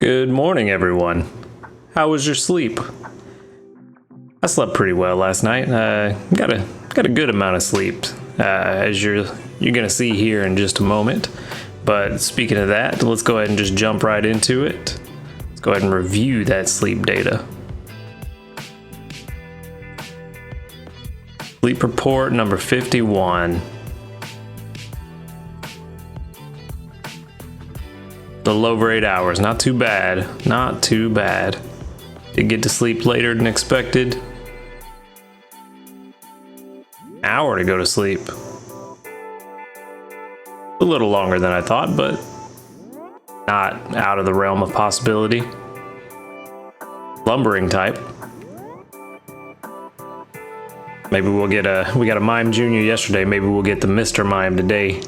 Good morning, everyone. How was your sleep? I slept pretty well last night. Got a good amount of sleep, as you're gonna see here in just a moment. But speaking of that, let's go ahead and just jump right into it. Let's go ahead and review that sleep data. Sleep report number 51. The little over 8 hours, not too bad, not too bad. Did get to sleep later than expected. Hour to go to sleep. A little longer than I thought, but not out of the realm of possibility. Lumbering type. Maybe we'll get we got a Mime Junior yesterday, maybe we'll get the Mr. Mime today.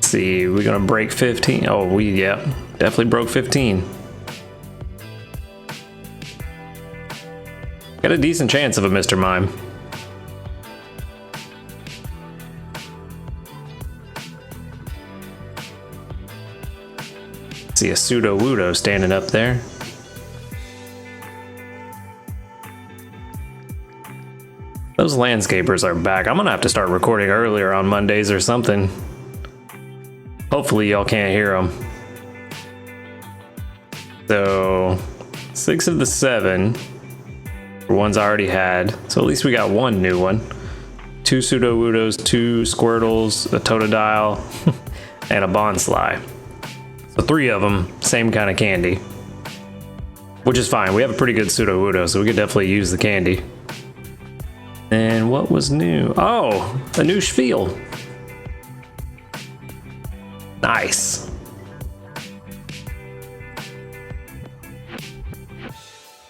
See, we're gonna break 15. Oh, yeah, definitely broke 15. Got a decent chance of a Mr. Mime. See a pseudo Wudo standing up there. Those landscapers are back. I'm gonna have to start recording earlier on Mondays or something. Hopefully y'all can't hear them. So 6 of the 7 were ones I already had. So at least we got one new one. 2 pseudo Wudos, 2 Squirtles, a Totodile, and a Bonsly. So 3 of them, same kind of candy. Which is fine. We have a pretty good pseudo Wudo, so we could definitely use the candy. And what was new? Oh, a new Spiel. Nice.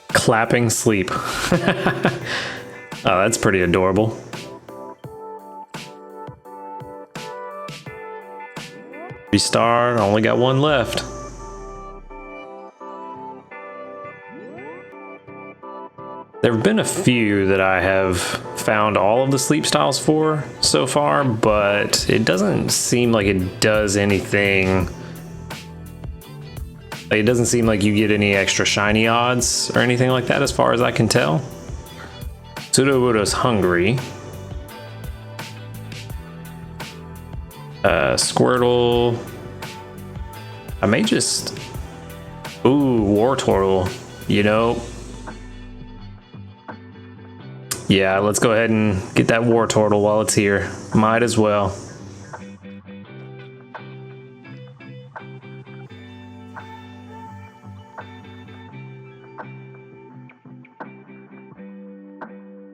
Clapping sleep. Oh, that's pretty adorable. Restart, only got one left. There have been a few that I have found all of the sleep styles for so far, but it doesn't seem like it does anything. It doesn't seem like you get any extra shiny odds or anything like that as far as I can tell. Pseudo Wudo's hungry. Squirtle. I may just... Ooh, Wartortle. You know... Yeah, let's go ahead and get that Wartortle while it's here. Might as well.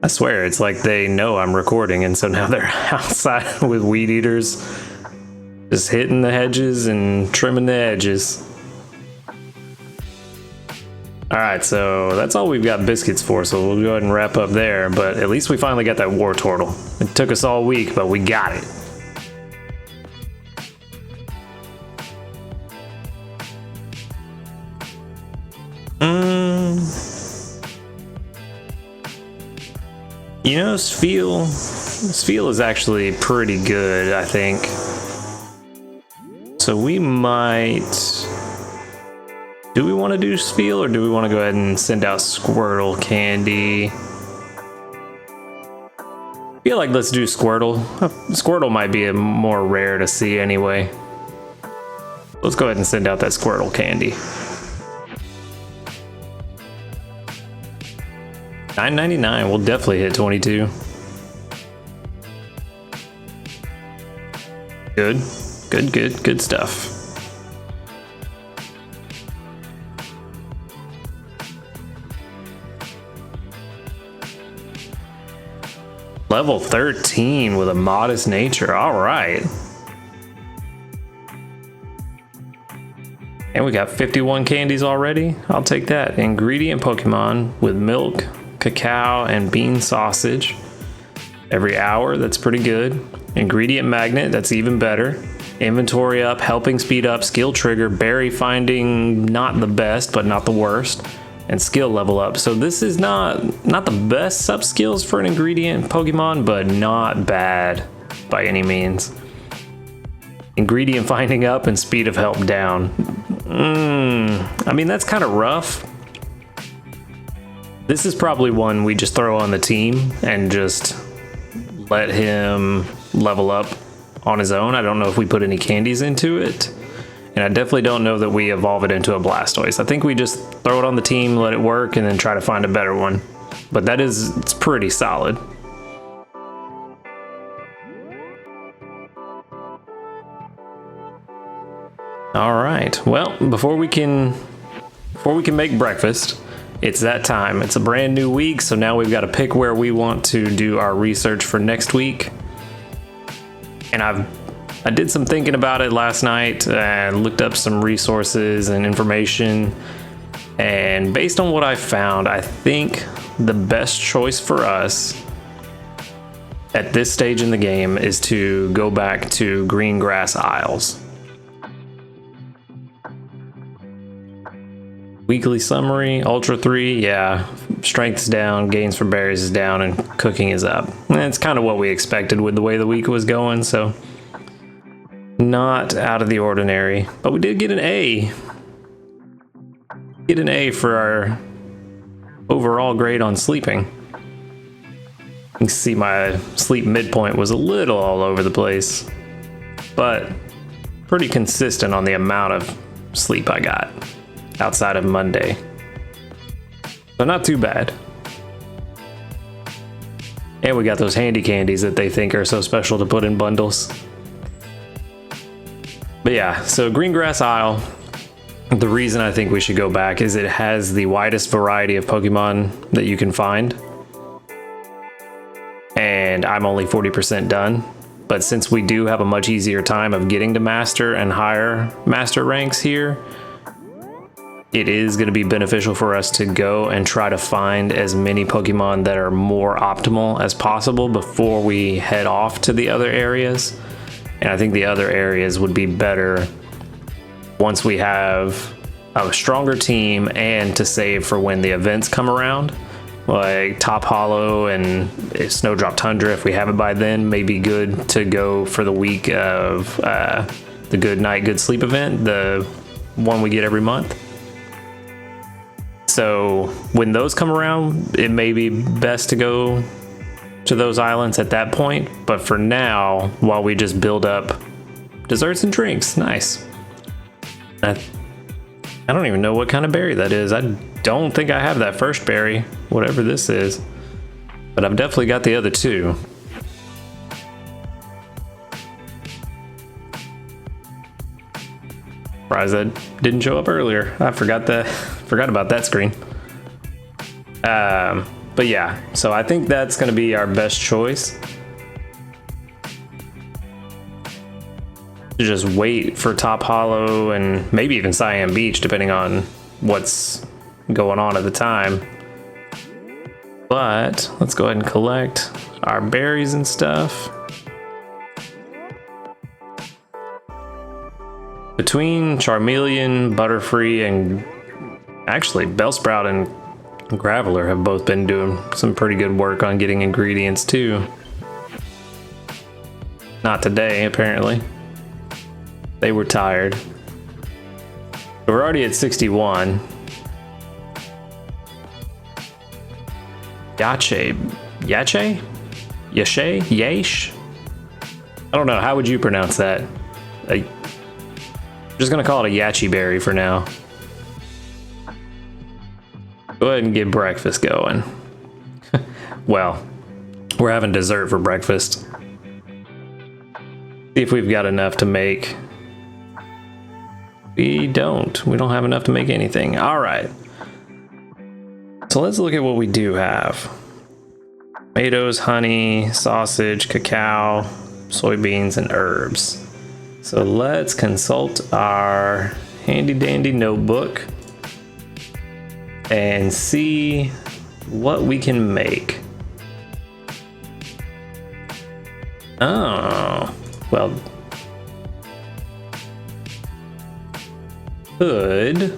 I swear, it's like they know I'm recording, and so now they're outside with weed eaters, just hitting the hedges and trimming the edges. Alright, so that's all we've got biscuits for, so we'll go ahead and wrap up there, but at least we finally got that Wartortle. It took us all week, but we got it. You know, Spiel is actually pretty good, I think. So we might... Do we want to do Spiel, or do we want to go ahead and send out Squirtle candy? I feel like let's do Squirtle. Squirtle might be more rare to see anyway. Let's go ahead and send out that Squirtle candy. $9.99, we'll definitely hit 22. Good stuff. Level 13 with a modest nature. All right. And we got 51 candies already. I'll take that. Ingredient Pokemon with milk, cacao, and bean sausage. Every hour, that's pretty good. Ingredient Magnet, that's even better. Inventory up, helping speed up, skill trigger, berry finding, not the best, but not the worst. And skill level up. So this is not the best sub skills for an ingredient Pokemon, but not bad by any means. Ingredient finding up and speed of help down. I mean, that's kind of rough. This is probably one we just throw on the team and just let him level up on his own. I don't know if we put any candies into it. And I definitely don't know that we evolve it into a Blastoise. I think we just throw it on the team, let it work, and then try to find a better one. But it's pretty solid. All right, well, before we can make breakfast, it's that time. It's a brand new week, so now we've got to pick where we want to do our research for next week. And I did some thinking about it last night and looked up some resources and information. And based on what I found, I think the best choice for us at this stage in the game is to go back to green grass isles. Weekly summary, Ultra 3, yeah, strength's down, gains for berries is down, and cooking is up. And it's kind of what we expected with the way the week was going, so not out of the ordinary. But we did get an A. Get an A for our overall grade on sleeping. You can see my sleep midpoint was a little all over the place, but pretty consistent on the amount of sleep I got outside of Monday. So not too bad. And we got those handy candies that they think are so special to put in bundles. But yeah, so Green Grass Isle, the reason I think we should go back is it has the widest variety of Pokemon that you can find. And I'm only 40% done. But since we do have a much easier time of getting to Master and higher Master ranks here, it is going to be beneficial for us to go and try to find as many Pokemon that are more optimal as possible before we head off to the other areas. And I think the other areas would be better once we have a stronger team and to save for when the events come around. Like Top Hollow and Snowdrop Tundra, if we have it by then, may be good to go for the week of the Good Night, Good Sleep event, the one we get every month. So when those come around, it may be best to go to those islands at that point. But for now, while we just build up desserts and drinks, nice. I don't even know what kind of berry that is. I don't think I have that first berry, whatever this is. But I've definitely got the other two. Surprised that didn't show up earlier. I forgot about that screen. But yeah, so I think that's going to be our best choice. To just wait for Top Hollow and maybe even Siam Beach, depending on what's going on at the time. But let's go ahead and collect our berries and stuff. Between Charmeleon, Butterfree, and actually Bellsprout and Graveler have both been doing some pretty good work on getting ingredients too. Not today, apparently. They were tired. We're already at 61. Yache? Yache? I don't know. How would you pronounce that? I'm just gonna call it a Yache berry for now. Go ahead and get breakfast going. Well, we're having dessert for breakfast. See if we've got enough to make. We don't have enough to make anything. All right. So let's look at what we do have. Tomatoes, honey, sausage, cacao, soybeans, and herbs. So let's consult our handy dandy notebook and see what we can make. Oh, well, good.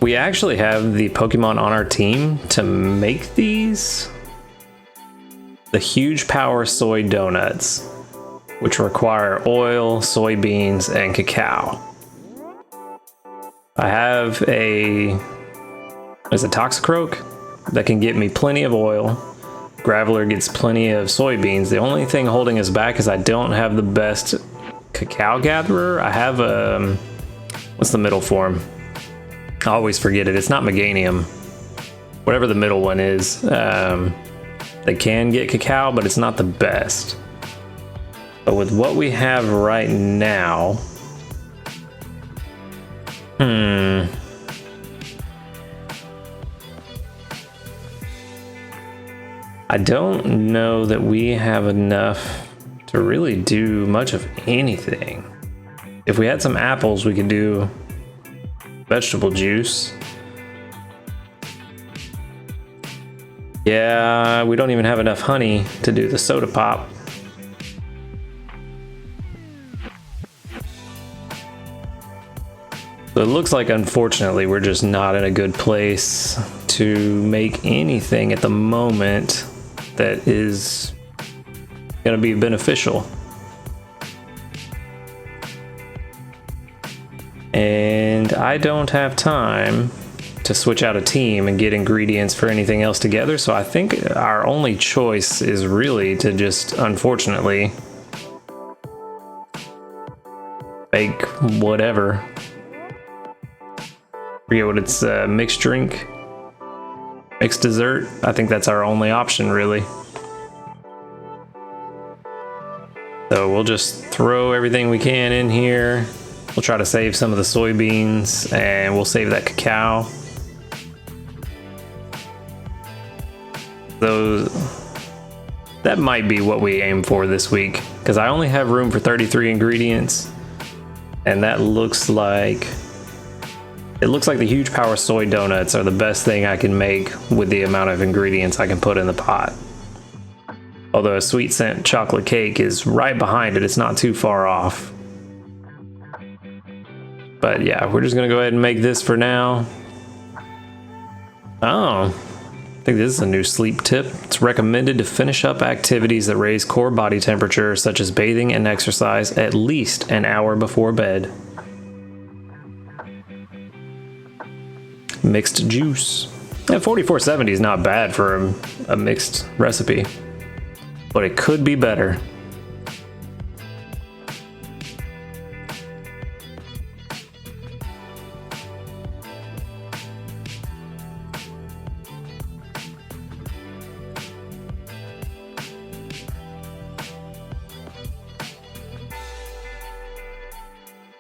We actually have the Pokemon on our team to make these. The huge power soy donuts. which require oil, soybeans, and cacao. I have a Toxicroak that can get me plenty of oil. Graveler gets plenty of soybeans. The only thing holding us back is I don't have the best cacao gatherer. I have what's the middle form? I always forget it. It's not Meganium. Whatever the middle one is. They can get cacao, but it's not the best. But with what we have right now, I don't know that we have enough to really do much of anything. If we had some apples, we could do vegetable juice. Yeah, we don't even have enough honey to do the soda pop. So it looks like, unfortunately, we're just not in a good place to make anything at the moment that is going to be beneficial. And I don't have time to switch out a team and get ingredients for anything else together, so I think our only choice is really to just, unfortunately, make whatever. Forget what it's, mixed drink, mixed dessert. I think that's our only option, really. So we'll just throw everything we can in here. We'll try to save some of the soybeans, and we'll save that cacao. That might be what we aim for this week, because I only have room for 33 ingredients, and that looks like the huge power soy donuts are the best thing I can make with the amount of ingredients I can put in the pot. Although a sweet scent chocolate cake is right behind it, it's not too far off. But yeah, we're just gonna go ahead and make this for now. Oh, I think this is a new sleep tip. It's recommended to finish up activities that raise core body temperature, such as bathing and exercise, at least an hour before bed. Mixed juice. Yeah, 4470 is not bad for a mixed recipe, but it could be better.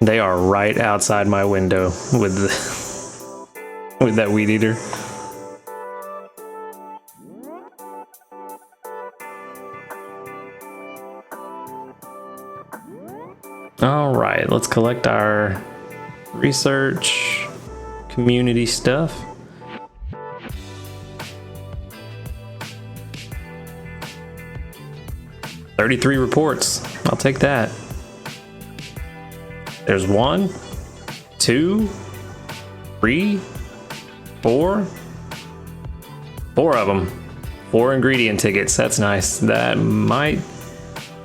They are right outside my window with that weed eater. All right, let's collect our research, community stuff. $33 reports. I'll take that. There's 1, 2, 3, 4. 4 of them. 4 ingredient tickets. That's nice. That might...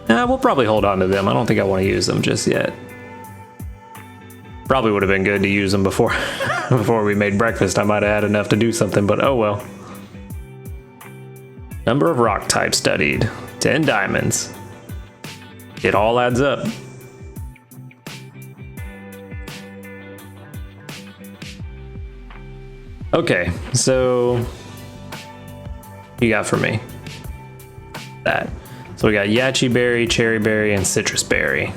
we'll probably hold on to them. I don't think I want to use them just yet. Probably would have been good to use them before before we made breakfast. I might have had enough to do something, but oh well. Number of rock types studied. 10 diamonds. It all adds up. Okay, so you got for me that. So we got Yachi berry, cherry berry, and citrus berry.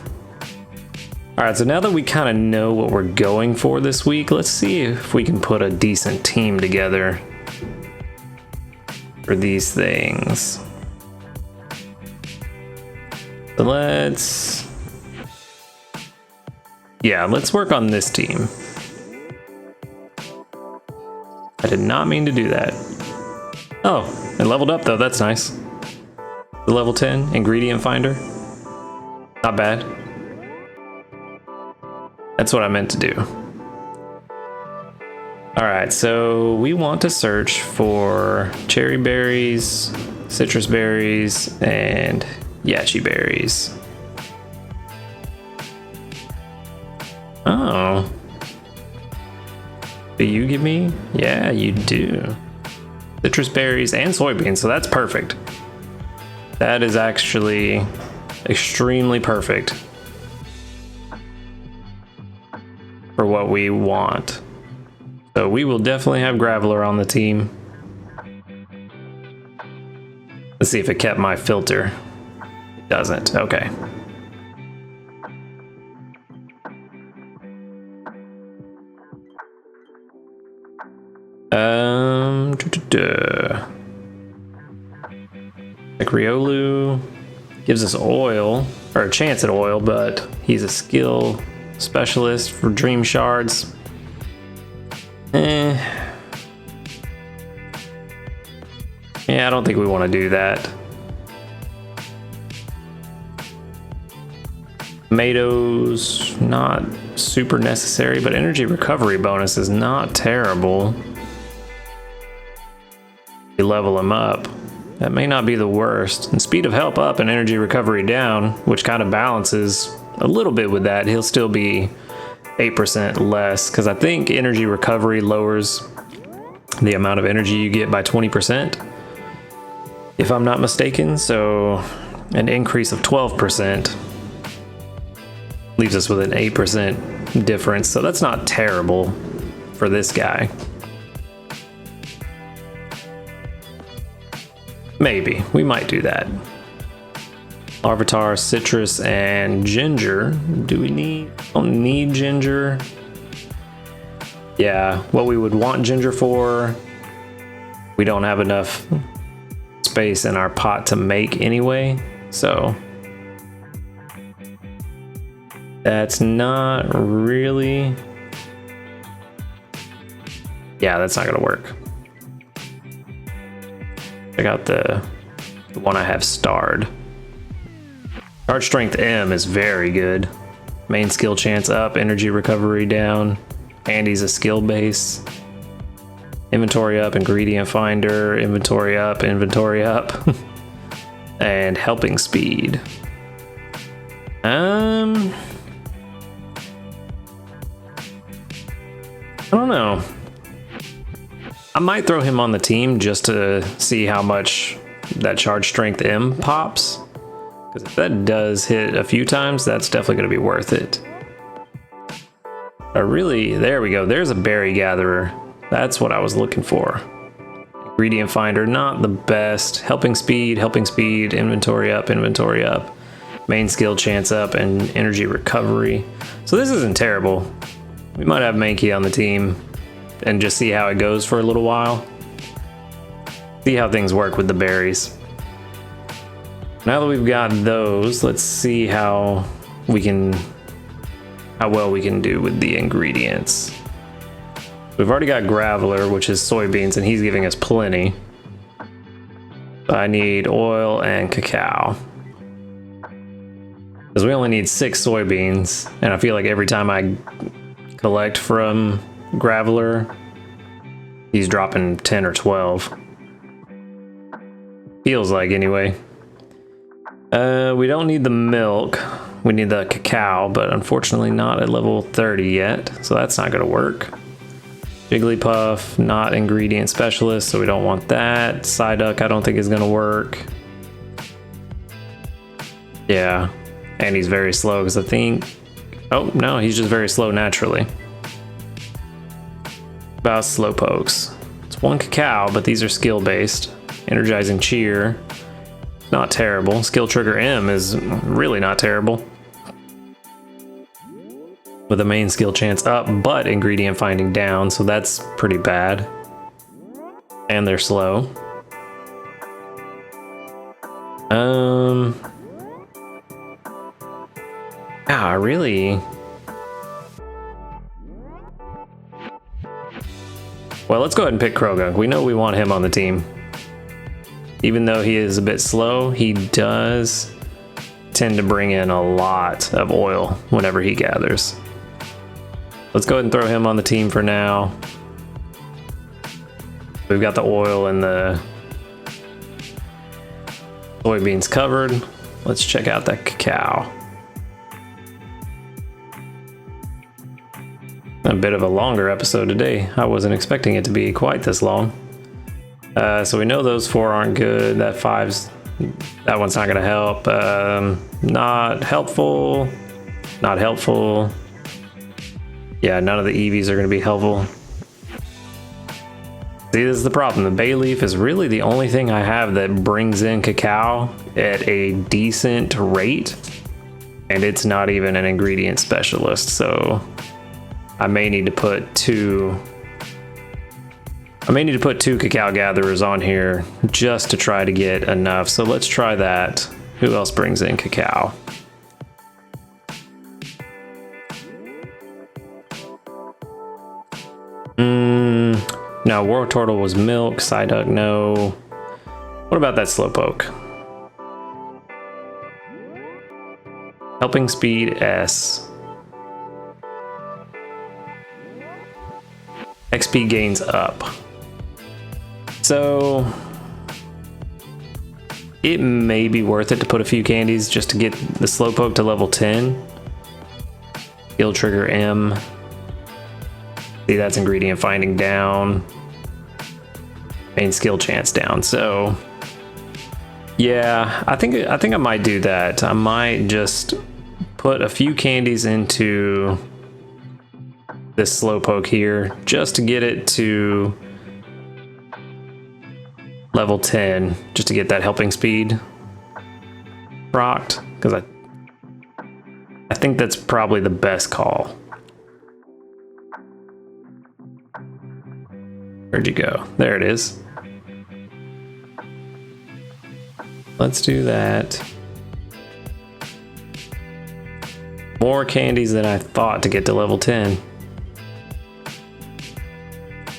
All right, so now that we kind of know what we're going for this week, let's see if we can put a decent team together for these things. So let's work on this team. I did not mean to do that. Oh, it leveled up though, that's nice. The level 10 ingredient finder. Not bad. That's what I meant to do. All right, so we want to search for cherry berries, citrus berries, and yachi berries. Oh. Do you give me? Yeah, you do. Citrus berries and soybeans, so that's perfect. That is actually extremely perfect for what we want. So we will definitely have Graveler on the team. Let's see if it kept my filter. It doesn't. Okay. Like Riolu gives us oil, or a chance at oil, but he's a skill specialist for Dream Shards. Yeah, I don't think we want to do that. Tomatoes, not super necessary, but energy recovery bonus is not terrible. You level him up. That may not be the worst. And speed of help up and energy recovery down, which kind of balances a little bit with that. He'll still be 8% less, because I think energy recovery lowers the amount of energy you get by 20%, if I'm not mistaken. So an increase of 12% leaves us with an 8% difference. So that's not terrible for this guy. Maybe. We might do that. Larvitar, citrus, and ginger. Do we need? Don't need ginger. Yeah, what we would want ginger for, we don't have enough space in our pot to make anyway, so that's not really... Yeah, that's not gonna work. Check out the one I have starred. Charge Strength M is very good. Main skill chance up, energy recovery down, and he's a skill base. Inventory up, ingredient finder, inventory up, and helping speed. I don't know. I might throw him on the team just to see how much that Charge Strength M pops. Because if that does hit a few times, that's definitely going to be worth it. There we go. There's a berry gatherer. That's what I was looking for. Ingredient finder, not the best. Helping speed, inventory up. Main skill chance up, and energy recovery. So this isn't terrible. We might have Mankey on the team and just see how it goes for a little while. See how things work with the berries. Now that we've got those, let's see how well we can do with the ingredients. We've already got Graveler, which is soybeans, and he's giving us plenty. I need oil and cacao. Because we only need 6 soybeans, and I feel like every time I collect from Graveler, he's dropping 10 or 12. Feels like, anyway. We don't need the milk. We need the cacao, but unfortunately not at level 30 yet, so that's not gonna work. Jigglypuff, not ingredient specialist, so we don't want that. Psyduck, I don't think is gonna work. Yeah, and he's very slow, because I think... Oh, no, he's just very slow naturally. About Slowpokes. It's 1 cacao, but these are skill-based. Energizing Cheer. Not terrible. Skill Trigger M is really not terrible. With a main skill chance up, but ingredient finding down, so that's pretty bad. And they're slow. Yeah, really... Well, let's go ahead and pick Krogunk. We know we want him on the team. Even though he is a bit slow, he does tend to bring in a lot of oil whenever he gathers. Let's go ahead and throw him on the team for now. We've got the oil and the soybeans covered. Let's check out that cacao. a bit of a longer episode today. I wasn't expecting it to be quite this long. So we know those 4 aren't good. That one's not gonna help. Not helpful. Not helpful. Yeah, none of the EVs are gonna be helpful. See, this is the problem. The bay leaf is really the only thing I have that brings in cacao at a decent rate, and it's not even an ingredient specialist, so I may need to put two cacao gatherers on here just to try to get enough. So let's try that. Who else brings in cacao? No, World Turtle was milk. Psyduck, no. What about that Slowpoke? Helping speed S. XP gains up. So it may be worth it to put a few candies just to get the Slowpoke to level 10. Skill trigger M. See, that's ingredient finding down. Main skill chance down. So yeah, I think I might do that. I might just put a few candies into this Slowpoke here just to get it to level 10, just to get that helping speed rocked, because I think that's probably the best call. Where'd you go? There it is. Let's do that. More candies than I thought to get to level 10.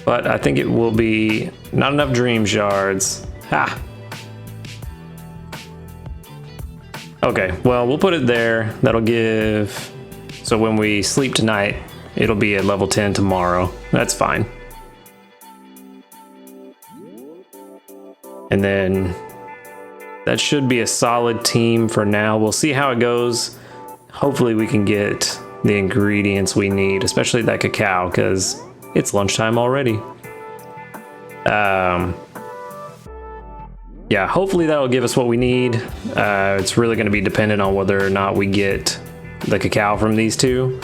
But I think it will be not enough dream shards. Ha! Okay, well, we'll put it there. That'll give... So when we sleep tonight, it'll be at level 10 tomorrow. That's fine. And then that should be a solid team for now. We'll see how it goes. Hopefully we can get the ingredients we need, especially that cacao, because it's lunchtime already. Yeah, hopefully that'll give us what we need. It's really going to be dependent on whether or not we get the cacao from these two,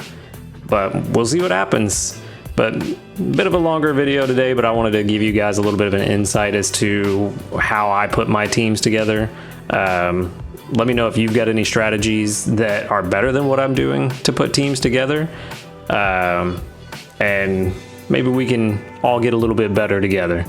but we'll see what happens. But a bit of a longer video today, but I wanted to give you guys a little bit of an insight as to how I put my teams together. Let me know if you've got any strategies that are better than what I'm doing to put teams together. And maybe we can all get a little bit better together.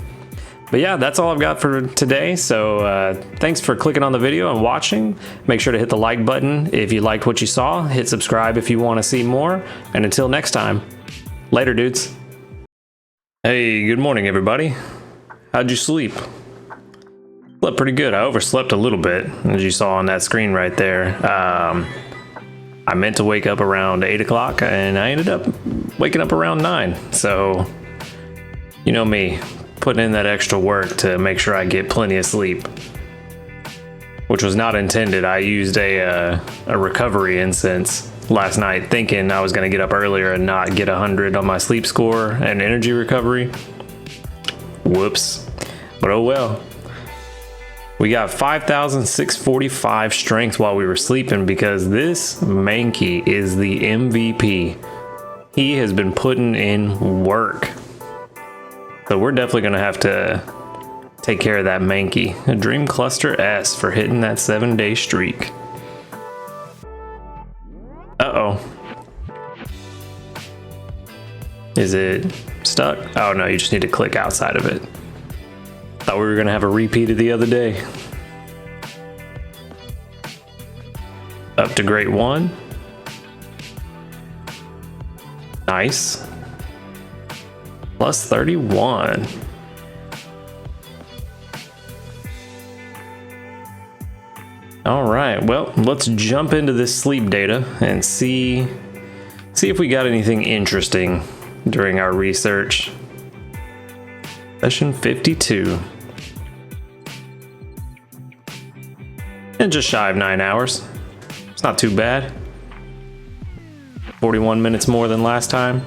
But yeah, that's all I've got for today. So thanks for clicking on the video and watching. Make sure to hit the like button if you liked what you saw. Hit subscribe if you want to see more. And until next time, later, dudes. Hey, good morning, everybody. How'd you sleep? Slept pretty good. I overslept a little bit, as you saw on that screen right there. I meant to wake up around 8 o'clock, and I ended up waking up around 9. So, you know me, putting in that extra work to make sure I get plenty of sleep, which was not intended. I used a recovery incense last night, thinking I was going to get up earlier and not get 100 on my sleep score and energy recovery. Whoops. But oh well. We got 5,645 strength while we were sleeping because this Mankey is the MVP. He has been putting in work. So we're definitely going to have to take care of that Mankey. A Dream Cluster S for hitting that 7-day streak. Uh-oh. Is it stuck? Oh no, you just need to click outside of it. Thought we were gonna have a repeat of the other day. Up to grade 1. Nice. Plus 31. All right, well, let's jump into this sleep data and see if we got anything interesting during our research. Session 52. And just shy of 9 hours. It's not too bad. 41 minutes more than last time.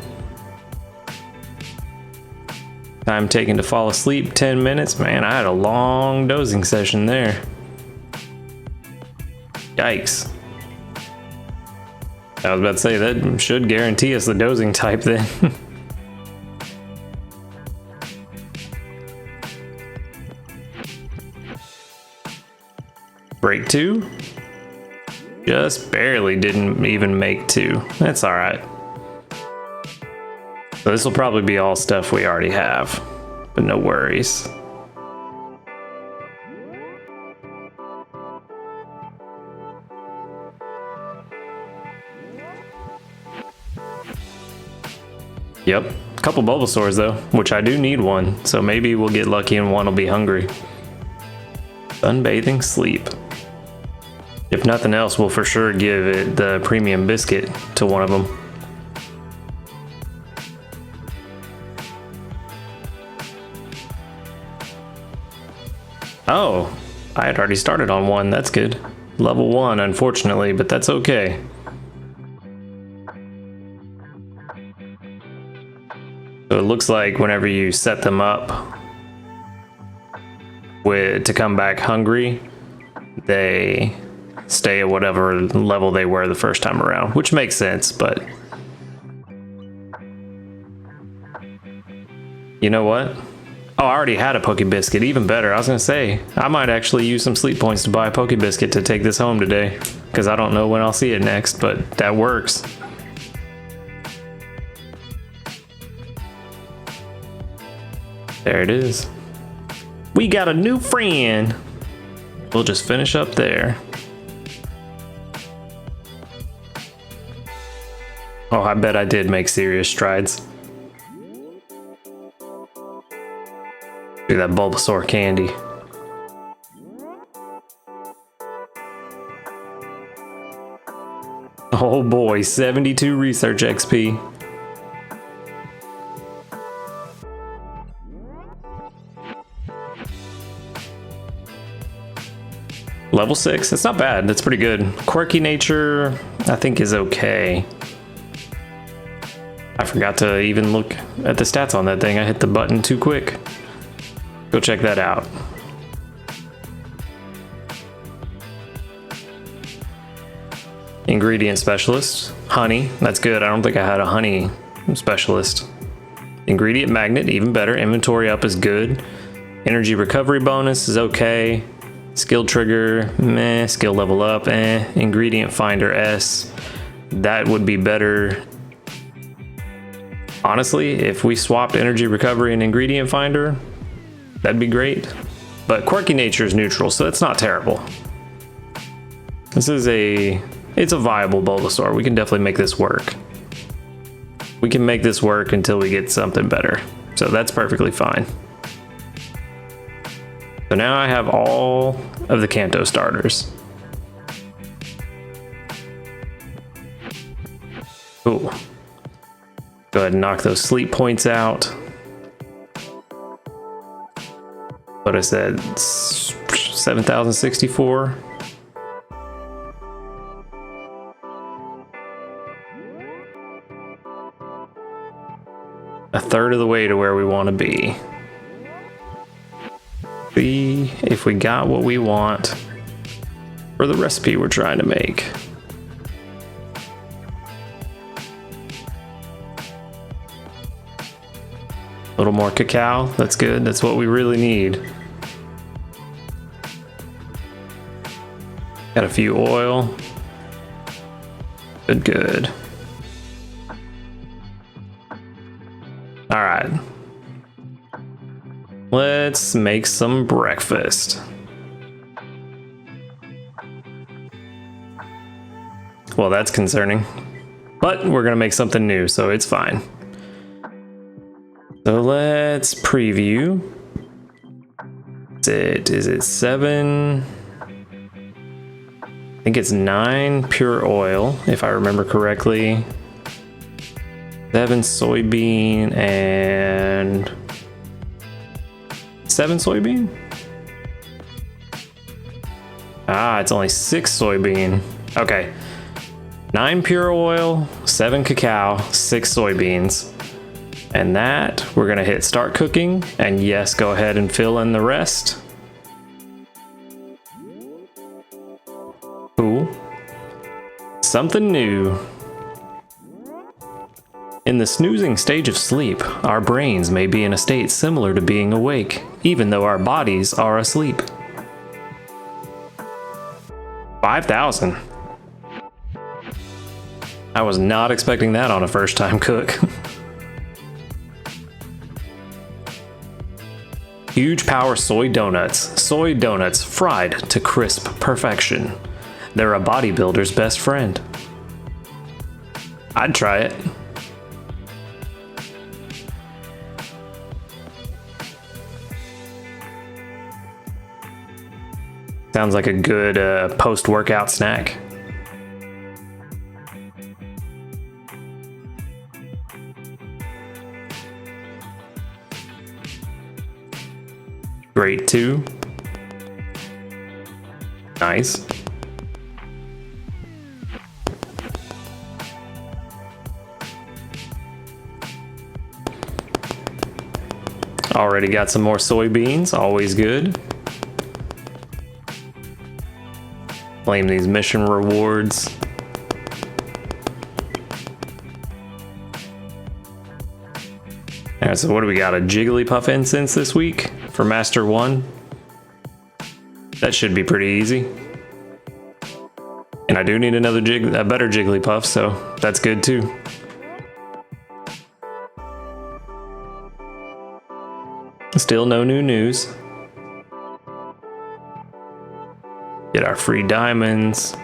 Time taken to fall asleep, 10 minutes. Man, I had a long dozing session there. Yikes. I was about to say, that should guarantee us the dozing type then. Break 2. Just barely didn't even make 2. That's alright. So this will probably be all stuff we already have, but no worries. Yep, a couple Bulbasaurs though, which I do need one, so maybe we'll get lucky and one will be hungry. Sunbathing sleep. If nothing else, we'll for sure give it the premium biscuit to one of them. Oh, I had already started on one, that's good. Level 1, unfortunately, but that's okay. So it looks like whenever you set them up to come back hungry, they stay at whatever level they were the first time around, which makes sense, but you know what? Oh, I already had a Poke Biscuit, even better. I was gonna say, I might actually use some sleep points to buy a Poke Biscuit to take this home today, because I don't know when I'll see it next, but that works. There it is. We got a new friend. We'll just finish up there. Oh, I bet I did make serious strides. Do that Bulbasaur candy. Oh boy, 72 research XP. Level 6, that's not bad, that's pretty good. Quirky nature, I think is okay. I forgot to even look at the stats on that thing, I hit the button too quick. Go check that out. Ingredient specialist, honey, that's good. I don't think I had a honey specialist. Ingredient magnet, even better. Inventory up is good. Energy recovery bonus is okay. Skill trigger, meh. Skill level up, eh. Ingredient finder S, that would be better. Honestly, if we swapped energy recovery and ingredient finder, that'd be great. But quirky nature is neutral, so it's not terrible. This is it's a viable Bulbasaur. We can definitely make this work. We can make this work until we get something better. So that's perfectly fine. So now I have all of the Kanto starters. Cool. Go ahead and knock those sleep points out. What I said, 7,064. A third of the way to where we want to be. See if we got what we want for the recipe we're trying to make. A little more cacao, that's good, that's what we really need. Got a few oil. Good, good. All right. Let's make some breakfast. Well, that's concerning. But we're gonna make something new, so it's fine. So let's preview. Is it 7? I think it's 9 pure oil, if I remember correctly. 7 soybean and 7 soybean? Ah, it's only 6 soybean. Okay. 9 pure oil, 7 cacao, 6 soybeans. And that, we're gonna hit start cooking, and yes, go ahead and fill in the rest. Cool. Something new. In the snoozing stage of sleep, our brains may be in a state similar to being awake, even though our bodies are asleep. 5,000. I was not expecting that on a first-time cook. Huge power soy donuts. Soy donuts fried to crisp perfection. They're a bodybuilder's best friend. I'd try it. Sounds like a good post-workout snack. Grate 2. Nice. Already got some more soybeans, always good. Claim these mission rewards. Alright, so what do we got? A Jigglypuff incense this week for Master 1. That should be pretty easy. And I do need a better Jigglypuff, so that's good too. Still no new news. Get our free diamonds.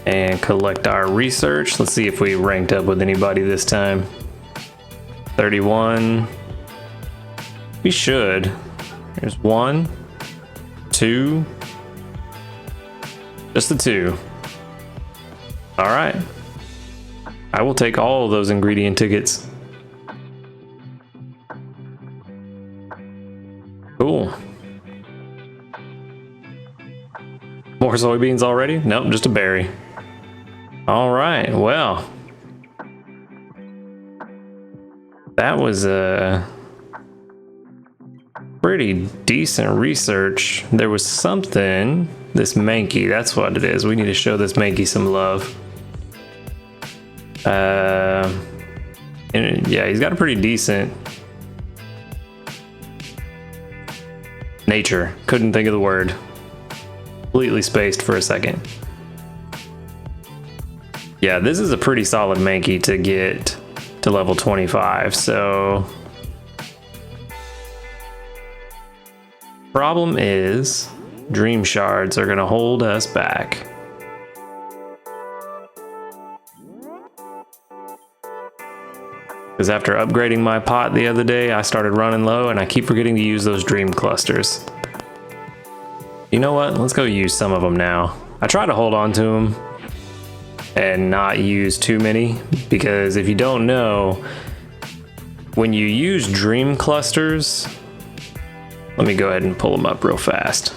And collect our research. Let's see if we ranked up with anybody this time. 31. We should. There's 1, 2. Just the 2. All right. I will take all of those ingredient tickets. Cool. More soybeans already? Nope, just a berry. All right, well. That was a pretty decent research. There was something, this Mankey, that's what it is. We need to show this Mankey some love. And yeah, he's got a pretty decent nature. Couldn't think of the word. Completely spaced for a second. Yeah, this is a pretty solid Mankey to get to level 25, so problem is dream shards are gonna hold us back. Because after upgrading my pot the other day, I started running low and I keep forgetting to use those dream clusters. You know what? Let's go use some of them now. I try to hold on to them and not use too many, because if you don't know, when you use dream clusters, let me go ahead and pull them up real fast.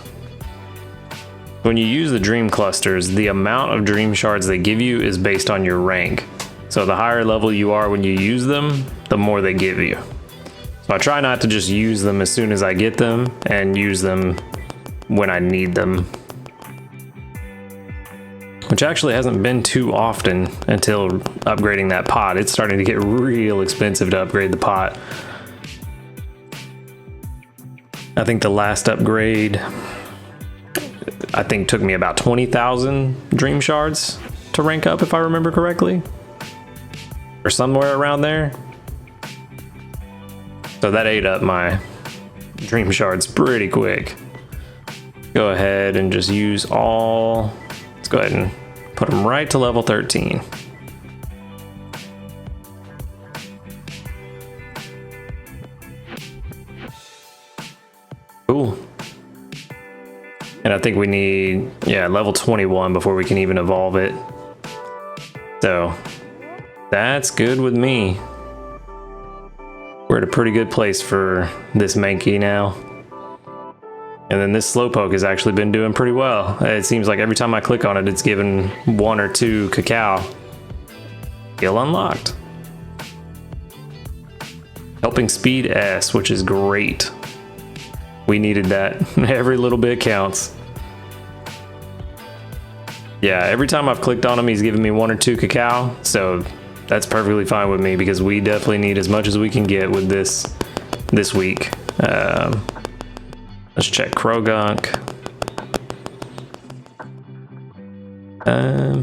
When you use the dream clusters, the amount of dream shards they give you is based on your rank. So the higher level you are when you use them, the more they give you. So I try not to just use them as soon as I get them and use them when I need them. Which actually hasn't been too often until upgrading that pot. It's starting to get real expensive to upgrade the pot. I think the last upgrade, I think took me about 20,000 dream shards to rank up, if I remember correctly. Or somewhere around there. So that ate up my dream shards pretty quick. Go ahead and just use all. Let's go ahead and put them right to level 13. Cool. And I think we need, yeah, level 21 before we can even evolve it. So that's good with me. We're at a pretty good place for this Mankey now. And then this Slowpoke has actually been doing pretty well. It seems like every time I click on it, it's giving 1 or 2 cacao. Skill unlocked. Helping speed S, which is great. We needed that. Every little bit counts. Yeah, every time I've clicked on him, he's giving me 1 or 2 cacao. So that's perfectly fine with me because we definitely need as much as we can get with this week. Let's check Krogunk.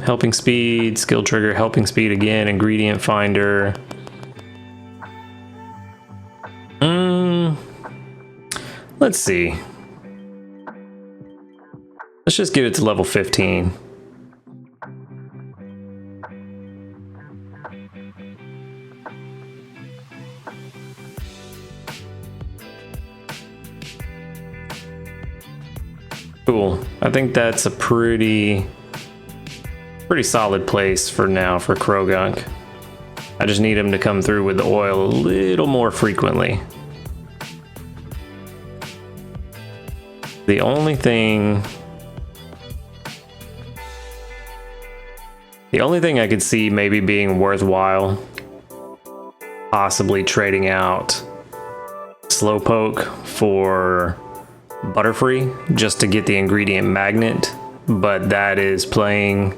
Helping speed, skill trigger, helping speed again, ingredient finder. Let's see. Let's just get it to level 15. Cool. I think that's a pretty solid place for now for Krogunk. I just need him to come through with the oil a little more frequently. The only thing I could see maybe being worthwhile, possibly trading out Slowpoke for Butterfree just to get the ingredient magnet, but that is playing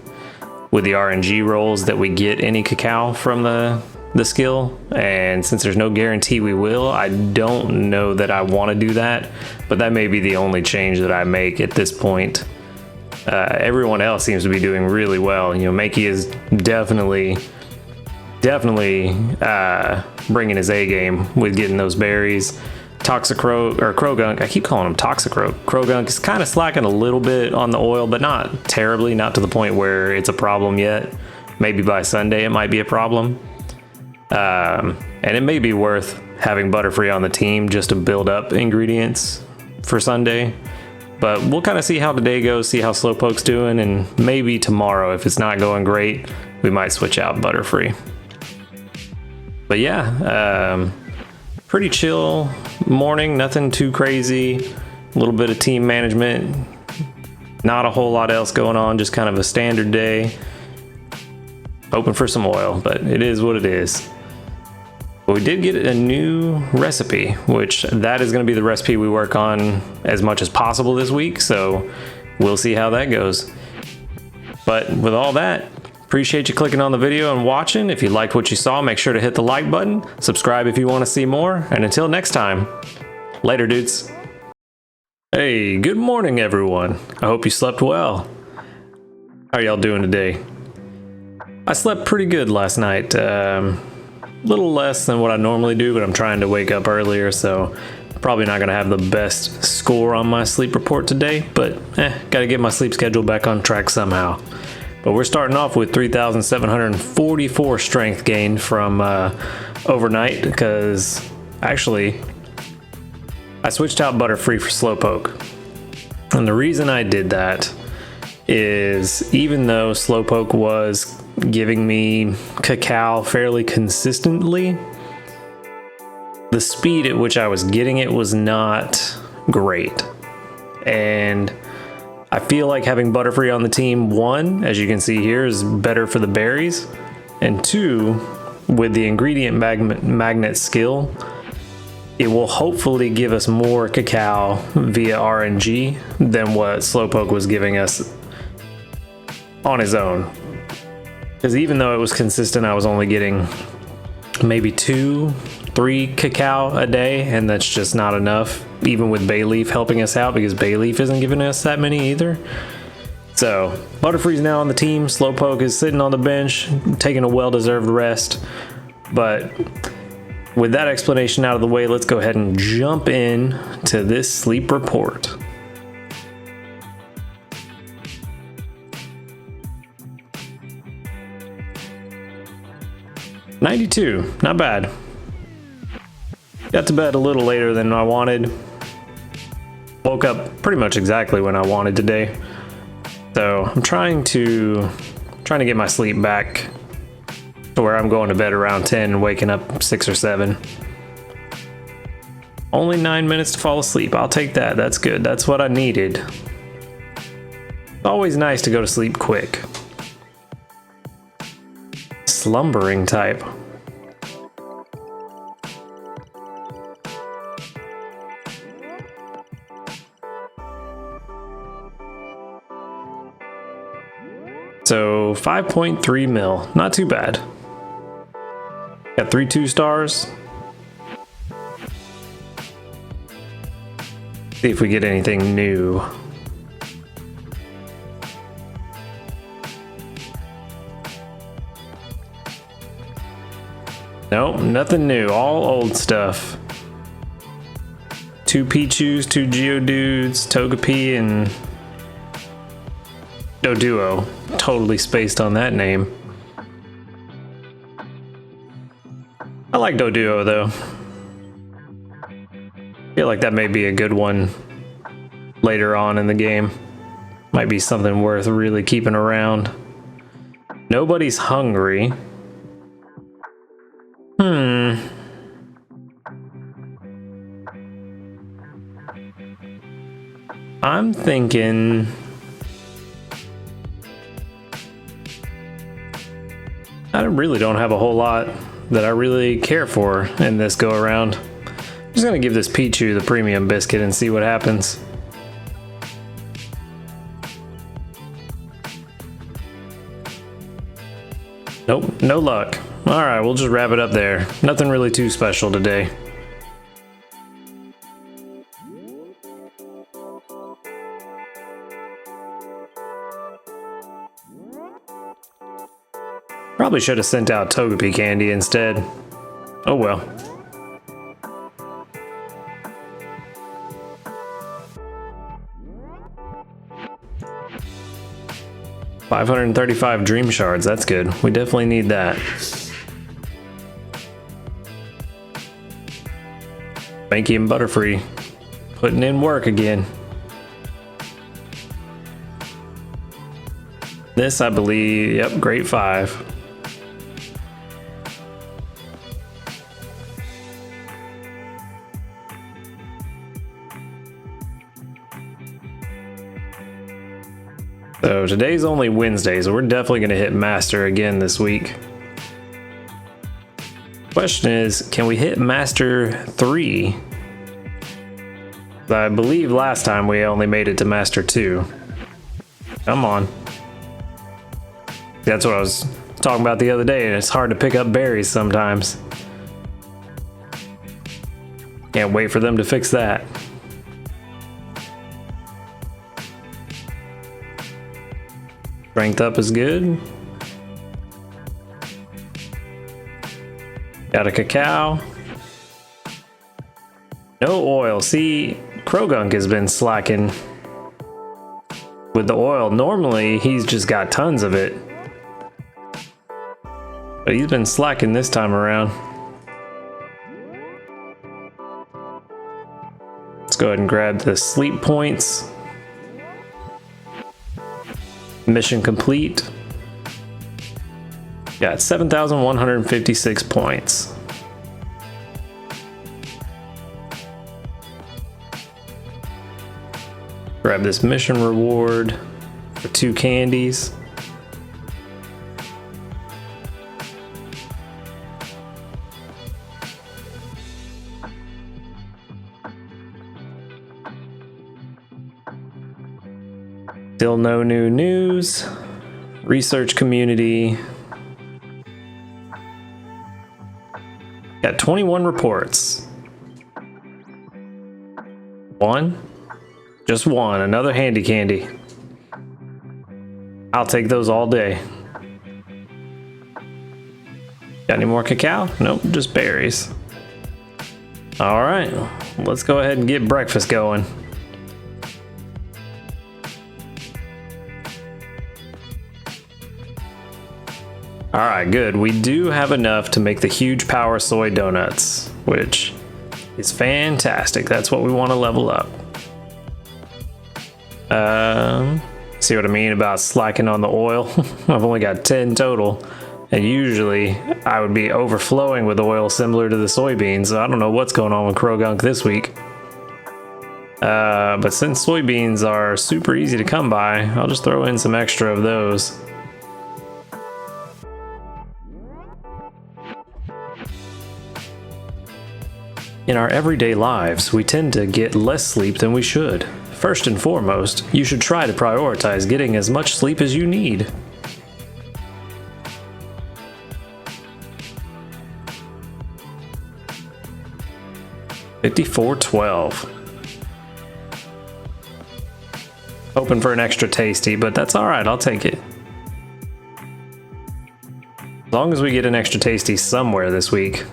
with the RNG rolls that we get any cacao from the skill, and since there's no guarantee we will, I don't know that I want to do that, but that may be the only change that I make at this point. Everyone else seems to be doing really well. You know, Makey is definitely bringing his A game with getting those berries. Krogunk, I keep calling him Toxicroak. Krogunk is kind of slacking a little bit on the oil, but not terribly, not to the point where it's a problem yet. Maybe by Sunday it might be a problem. And it may be worth having Butterfree on the team just to build up ingredients for Sunday. But we'll kind of see how today goes, see how Slowpoke's doing, and maybe tomorrow, if it's not going great, we might switch out Butterfree. But yeah, pretty chill morning, nothing too crazy. A little bit of team management, not a whole lot else going on, just kind of a standard day. Hoping for some oil, but it is what it is. But we did get a new recipe, which that is going to be the recipe we work on as much as possible this week, so we'll see how that goes. But with all that, appreciate you clicking on the video and watching. If you liked what you saw, make sure to hit the like button, subscribe if you want to see more, and until next time, later dudes. Hey, good morning everyone. I hope you slept well. How are y'all doing today? I slept pretty good last night. Little less than what I normally do, but I'm trying to wake up earlier, so probably not gonna have the best score on my sleep report today, but gotta get my sleep schedule back on track somehow. But we're starting off with 3,744 strength gain from overnight, because actually I switched out Butterfree for Slowpoke. And the reason I did that is even though Slowpoke was giving me cacao fairly consistently, the speed at which I was getting it was not great. And I feel like having Butterfree on the team, 1, as you can see here, is better for the berries, and 2, with the ingredient magnet skill, it will hopefully give us more cacao via RNG than what Slowpoke was giving us on his own. Because even though it was consistent, I was only getting maybe 2-3 cacao a day, and that's just not enough, even with Bayleaf helping us out, because Bayleaf isn't giving us that many either. So Butterfree's now on the team, Slowpoke is sitting on the bench, taking a well-deserved rest. But with that explanation out of the way, let's go ahead and jump in to this sleep report. $92, not bad. Got to bed a little later than I wanted. Woke up pretty much exactly when I wanted today. So I'm trying to get my sleep back to where I'm going to bed around 10 and waking up 6 or 7. Only 9 minutes to fall asleep. I'll take that. That's good. That's what I needed. It's always nice to go to sleep quick. Slumbering type. So 5.3 mil. Not too bad. Got 3 2-stars. See if we get anything new. Nope, nothing new. All old stuff. 2 Pichus, 2 Geodudes, Togepi, and Doduo. Totally spaced on that name. I like Doduo though. Feel like that may be a good one later on in the game. Might be something worth really keeping around. Nobody's hungry. I'm thinking I really don't have a whole lot that I really care for in this go around. I'm just gonna give this Pichu the premium biscuit and see what happens. Nope, no luck. Alright, we'll just wrap it up there. Nothing really too special today. Probably should have sent out Togepi candy instead. Oh well. $535 dream shards, that's good. We definitely need that. Banky and Butterfree putting in work again. This, I believe, yep, grade 5. So today's only Wednesday, so we're definitely going to hit Master again this week. Question is, can we hit Master 3? I believe last time we only made it to Master 2. Come on. That's what I was talking about the other day, and it's hard to pick up berries sometimes. Can't wait for them to fix that. Strength up is good. Got a cacao. No oil. See, Krogunk has been slacking with the oil. Normally, he's just got tons of it. But he's been slacking this time around. Let's go ahead and grab the sleep points. Mission complete. Got 7,156 points. Grab this mission reward for 2 candies. Still no new news. Research community. Got 21 reports. 1? Just 1. Another handy candy. I'll take those all day. Got any more cacao? Nope, just berries. Alright, let's go ahead and get breakfast going. Alright, good. We do have enough to make the huge power soy donuts, which is fantastic. That's what we want to level up. See what I mean about slacking on the oil? I've only got 10 total. And usually I would be overflowing with oil similar to the soybeans. So I don't know what's going on with Krogunk this week. But since soybeans are super easy to come by, I'll just throw in some extra of those. In our everyday lives, we tend to get less sleep than we should. First and foremost, you should try to prioritize getting as much sleep as you need. $54.12. Hoping for an extra tasty, but that's alright, I'll take it. As long as we get an extra tasty somewhere this week.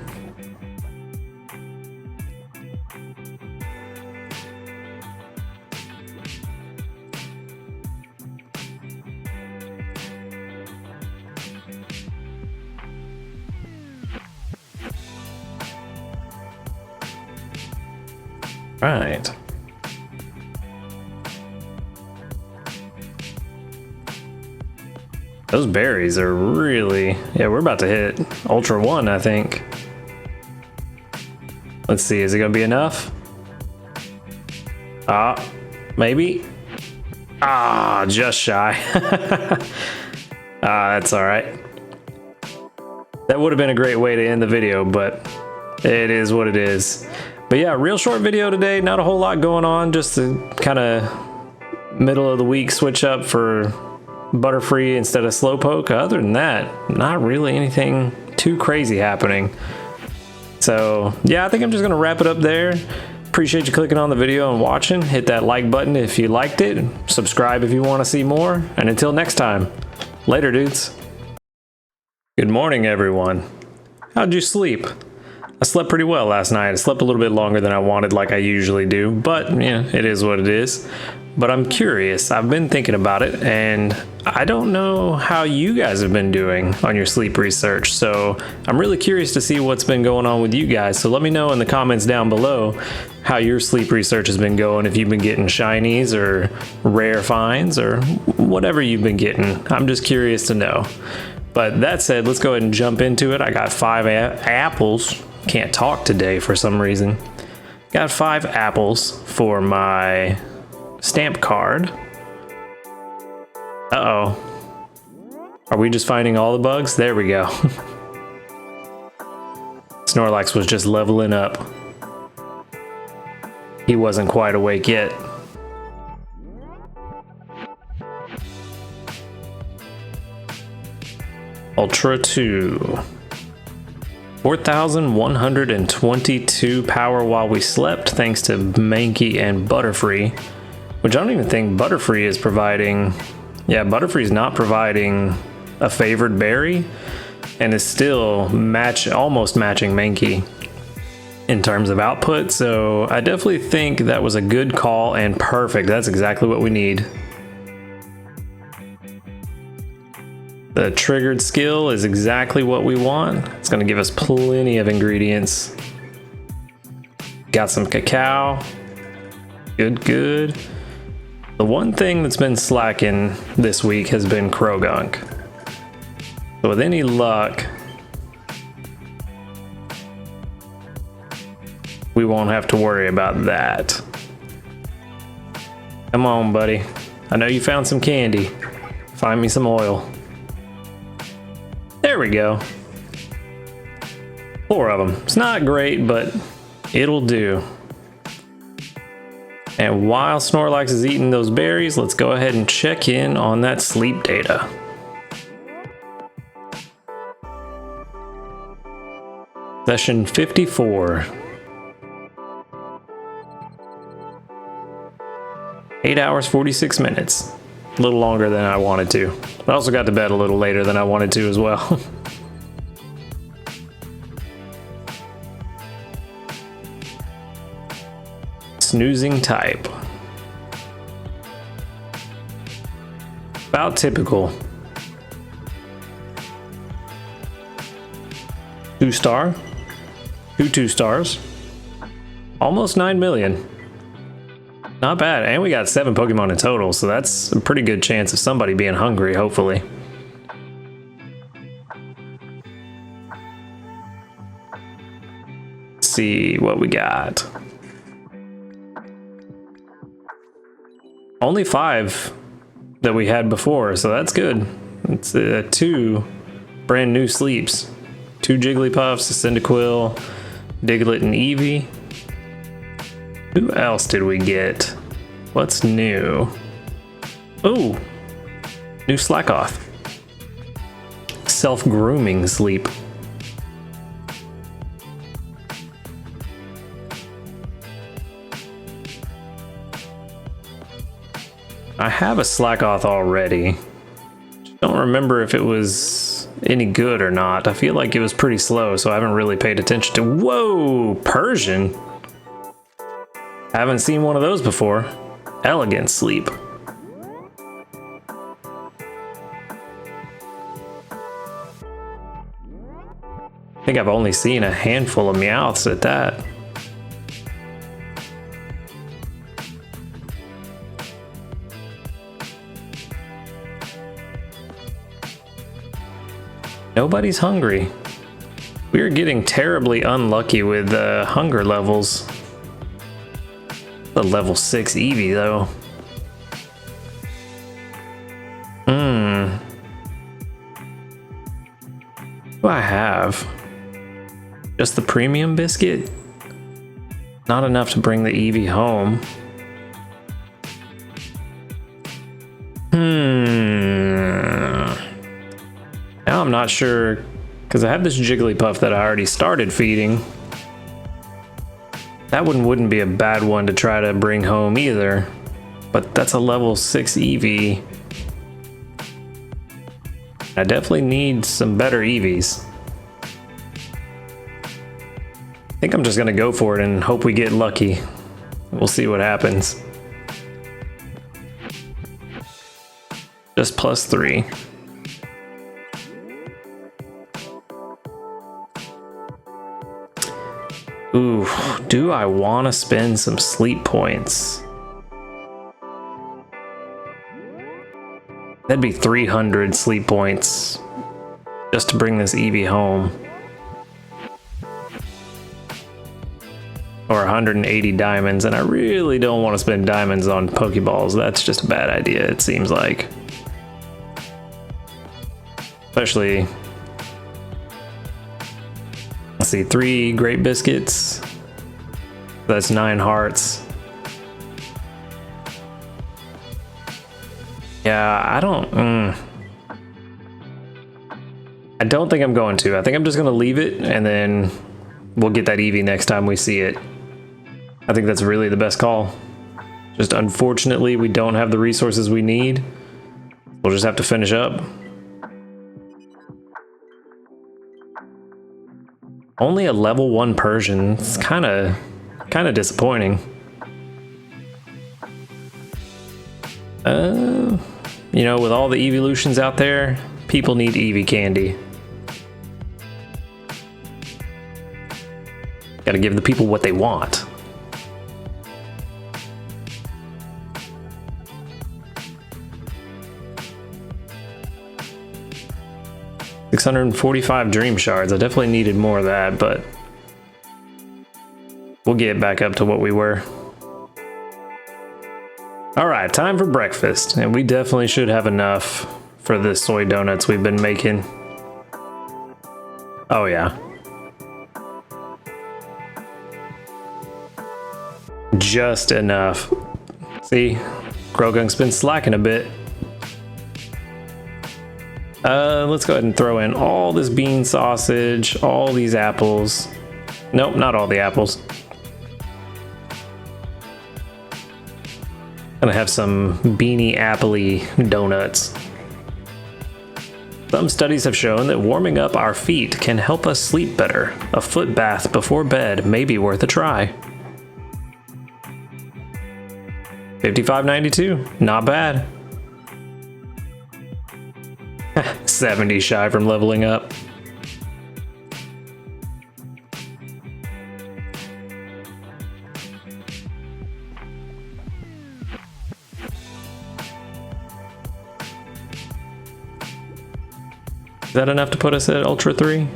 Right. Those berries are really... Yeah, we're about to hit Ultra 1, I think. Let's see, is it gonna be enough? Maybe? Just shy. That's alright. That would have been a great way to end the video, but it is what it is. But yeah, real short video today, not a whole lot going on, just a kind of middle of the week switch up for Butterfree instead of Slowpoke. Other than that, not really anything too crazy happening. So yeah, I think I'm just gonna wrap it up there. Appreciate you clicking on the video and watching. Hit that like button if you liked it. Subscribe if you want to see more. And until next time, later dudes. Good morning everyone. How'd you sleep? I slept pretty well last night. I slept a little bit longer than I wanted like I usually do, but yeah, it is what it is. But I'm curious, I've been thinking about it, and I don't know how you guys have been doing on your sleep research, so I'm really curious to see what's been going on with you guys. So let me know in the comments down below how your sleep research has been going, if you've been getting shinies or rare finds or whatever you've been getting. I'm just curious to know. But that said, let's go ahead and jump into it. I got 5 apples. Can't talk today for some reason. Got 5 apples for my stamp card. Uh-oh. Are we just finding all the bugs? There we go. Snorlax was just leveling up. He wasn't quite awake yet. Ultra 2. 4,122 power while we slept, thanks to Mankey and Butterfree, which I don't even think Butterfree is providing. Yeah, Butterfree's not providing a favored berry, and is still almost matching Mankey in terms of output. So I definitely think that was a good call and perfect. That's exactly what we need. The triggered skill is exactly what we want. It's going to give us plenty of ingredients. Got some cacao. Good. The one thing that's been slacking this week has been Krogunk. So with any luck, we won't have to worry about that. Come on, buddy. I know you found some candy. Find me some oil. There we go. 4 of them. It's not great, but it'll do. And while Snorlax is eating those berries, let's go ahead and check in on that sleep data. Session 54. 8 hours, 46 minutes. A little longer than I wanted to. I also got to bed a little later than I wanted to as well. Snoozing type. About typical. 2-star. 2 stars. Almost 9 million. Not bad, and we got 7 Pokemon in total, so that's a pretty good chance of somebody being hungry, hopefully. see what we got. Only 5 that we had before, so that's good. It's 2 brand new sleeps. 2 Jigglypuffs, a Cyndaquil, Diglett, and Eevee. Who else did we get? What's new? Oh, new Slackoth. Self-grooming sleep. I have a Slackoth already. Just don't remember if it was any good or not. I feel like it was pretty slow, so I haven't really paid attention to. Whoa, Persian. Haven't seen one of those before. Elegant sleep. I think I've only seen a handful of Meowths at that. Nobody's hungry. We're getting terribly unlucky with hunger levels. The level 6 Eevee though. What do I have? Just the premium biscuit? Not enough to bring the Eevee home. Now I'm not sure, because I have this Jigglypuff that I already started feeding. That one wouldn't be a bad one to try to bring home either, but that's a level 6 Eevee. I definitely need some better Eevees. I think I'm just gonna go for it and hope we get lucky. We'll see what happens. Just +3. Ooh, do I want to spend some sleep points? That'd be 300 sleep points just to bring this Eevee home. Or 180 diamonds, and I really don't want to spend diamonds on Pokeballs. That's just a bad idea, it seems like. Especially, let's see, 3 Great Biscuits. That's 9 hearts. Yeah, I don't think I'm going to. I think I'm just going to leave it, and then we'll get that Eevee next time we see it. I think that's really the best call. Just unfortunately, we don't have the resources we need. We'll just have to finish up. Only a level 1 Persian. It's kind of disappointing. You know, with all the evolutions out there, people need Eevee candy. Gotta give the people what they want. $645 dream shards. I definitely needed more of that, but we'll get back up to what we were. All right, time for breakfast, and we definitely should have enough for the soy donuts we've been making. Oh yeah. Just enough. See, Grogung's been slacking a bit. Let's go ahead and throw in all this bean sausage, all these apples. Nope, not all the apples. Gonna have some beanie appley donuts. Some studies have shown that warming up our feet can help us sleep better. A foot bath before bed may be worth a try. $55.92, not bad. 70 shy from leveling up. Is that enough to put us at Ultra 3?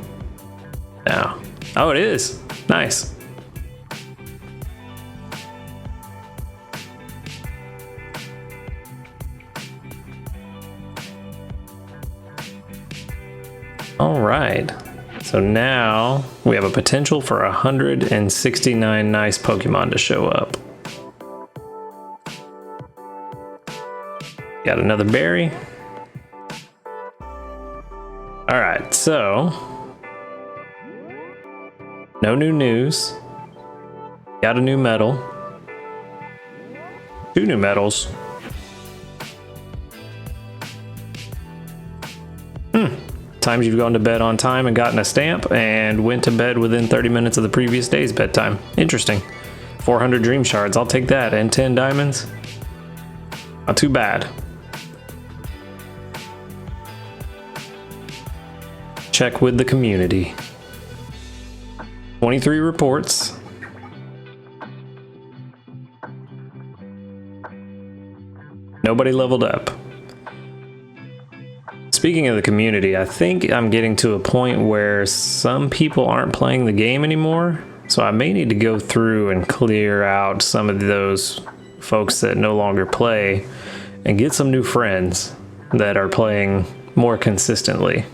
No. Oh, it is. Nice. All right. So now we have a potential for 169 nice Pokemon to show up. Got another berry. All right, so no new news. Got a new medal. 2 new medals. Times you've gone to bed on time and gotten a stamp and went to bed within 30 minutes of the previous day's bedtime. Interesting. 400 dream shards, I'll take that. And 10 diamonds. Not too bad. Check with the community. 23 reports. Nobody leveled up. Speaking of the community, I think I'm getting to a point where some people aren't playing the game anymore, so I may need to go through and clear out some of those folks that no longer play and get some new friends that are playing more consistently.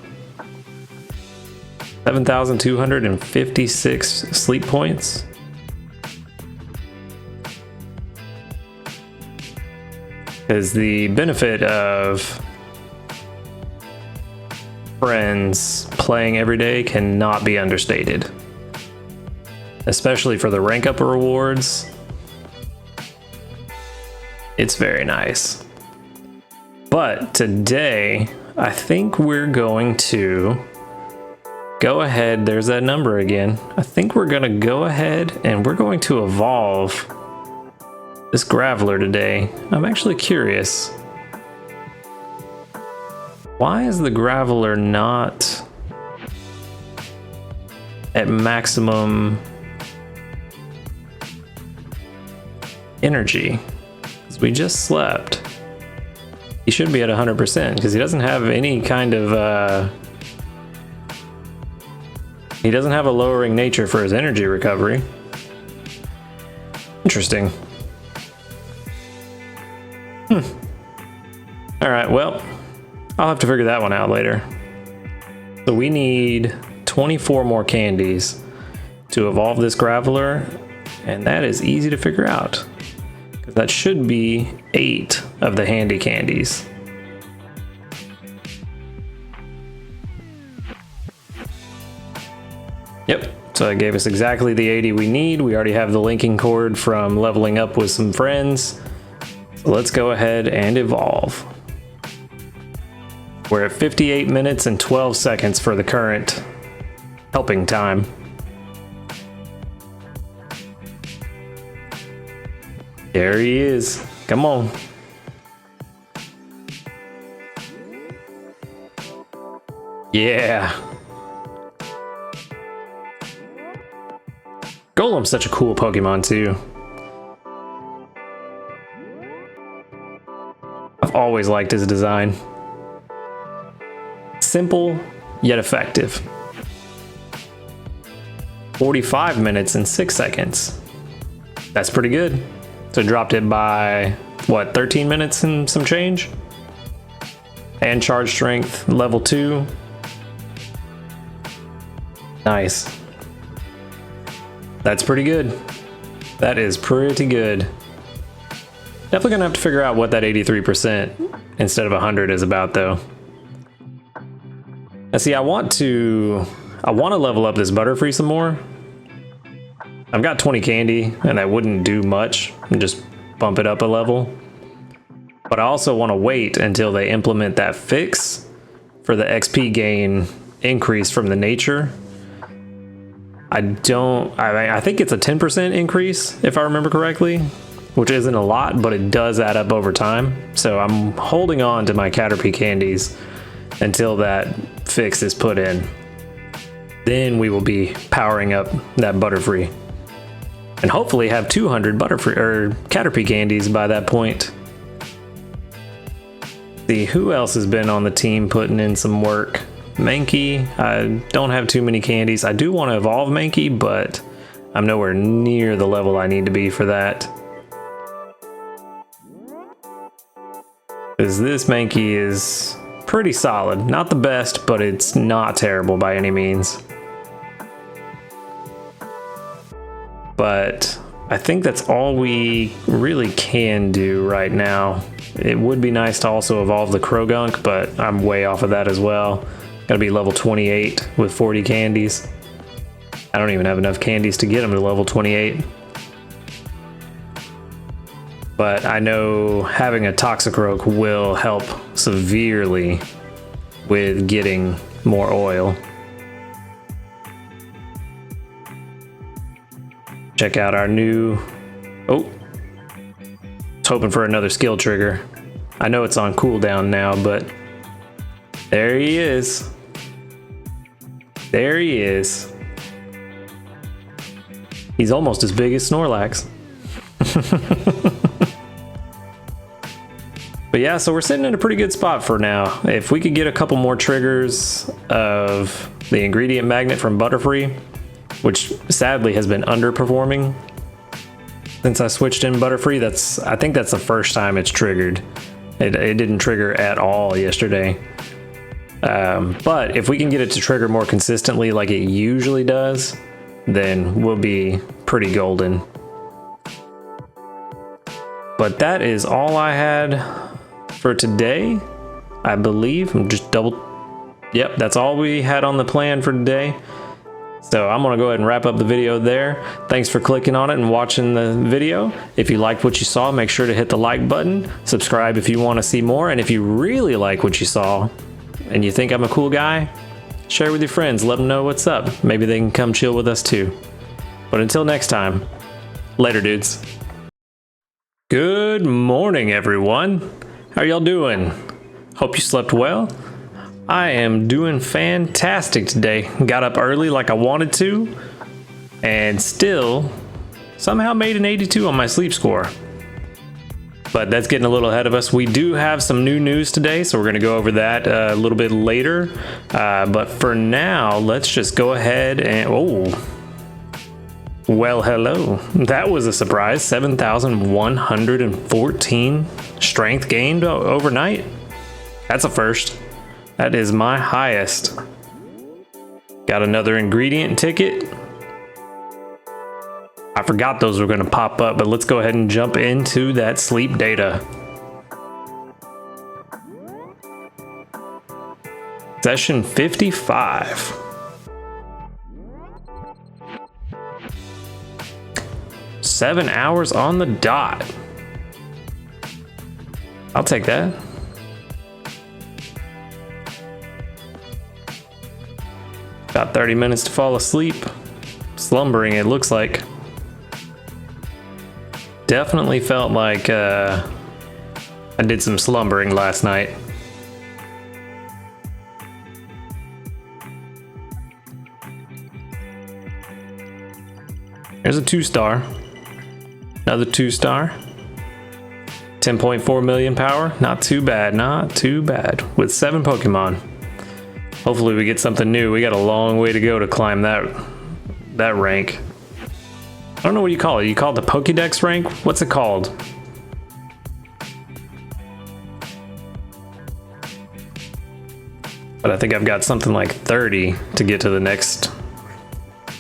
7,256 sleep points. Is the benefit of friends playing every day cannot be understated, especially for the rank up rewards. It's very nice. But today I think we're going to go ahead, there's that number again. I think we're gonna go ahead and we're going to evolve this Graveler today. I'm actually curious. Why is the Graveler not at maximum energy? Because we just slept. He should be at 100% because he doesn't have any kind of he doesn't have a lowering nature for his energy recovery. Interesting. Alright, well, I'll have to figure that one out later. So we need 24 more candies to evolve this Graveler, and that is easy to figure out. Because that should be 8 of the handy candies. Yep, so it gave us exactly the 80 we need. We already have the linking cord from leveling up with some friends. So let's go ahead and evolve. We're at 58 minutes and 12 seconds for the current helping time. There he is. Come on. Yeah. Golem's such a cool Pokemon too. I've always liked his design. Simple, yet effective. 45 minutes and 6 seconds. That's pretty good. So dropped it by, what, 13 minutes and some change? And charge strength, level 2. Nice. That's pretty good. That is pretty good. Definitely gonna have to figure out what that 83% instead of 100 is about though. Now see, I want to level up this Butterfree some more. I've got 20 candy and that wouldn't do much and just bump it up a level. But I also want to wait until they implement that fix for the XP gain increase from the nature. I think it's a 10% increase if I remember correctly, which isn't a lot, but it does add up over time. So I'm holding on to my Caterpie candies until that fix is put in. Then we will be powering up that Butterfree and hopefully have 200 Butterfree or Caterpie candies by that point. See who else has been on the team putting in some work. Mankey, I don't have too many candies. I do want to evolve Mankey, but I'm nowhere near the level I need to be for that. Because this Mankey is pretty solid. Not the best, but it's not terrible by any means. But I think that's all we really can do right now. It would be nice to also evolve the Krogunk, but I'm way off of that as well. Gotta be level 28 with 40 candies. I don't even have enough candies to get him to level 28. But I know having a Toxicroak will help severely with getting more oil. Check out our new... Oh! I was hoping for another skill trigger. I know it's on cooldown now, but... There he is. There he is. He's almost as big as Snorlax. But yeah, so we're sitting in a pretty good spot for now. If we could get a couple more triggers of the ingredient magnet from Butterfree, which sadly has been underperforming since I switched in Butterfree. I think that's the first time it's triggered. It didn't trigger at all yesterday. But if we can get it to trigger more consistently like it usually does, then we'll be pretty golden. But that is all I had for today, I believe. I'm just Yep, that's all we had on the plan for today. So I'm gonna go ahead and wrap up the video there. Thanks for clicking on it and watching the video. If you liked what you saw, make sure to hit the like button. Subscribe if you want to see more. And if you really like what you saw and you think I'm a cool guy, share with your friends. Let them know what's up. Maybe they can come chill with us too. But until next time, later dudes. Good morning, everyone. How y'all doing? Hope you slept well. I am doing fantastic today. Got up early like I wanted to, and still somehow made an 82 on my sleep score. But that's getting a little ahead of us. We do have some new news today, so we're going to go over that a little bit later. But for now, let's just go ahead and... Oh, well, hello. That was a surprise. 7,114 strength gained overnight. That's a first. That is my highest. Got another ingredient ticket. I forgot those were going to pop up, but let's go ahead and jump into that sleep data. Session 55. Seven hours on the dot. I'll take that. About 30 minutes to fall asleep. Slumbering, it looks like. Definitely felt like I did some slumbering last night. There's a 2-star. Another 2-star. 10.4 million power. Not too bad, not too bad. With 7 Pokemon. Hopefully we get something new. We got a long way to go to climb that rank. I don't know what you call it. You call it the Pokédex rank? What's it called? But I think I've got something like 30 to get to the next.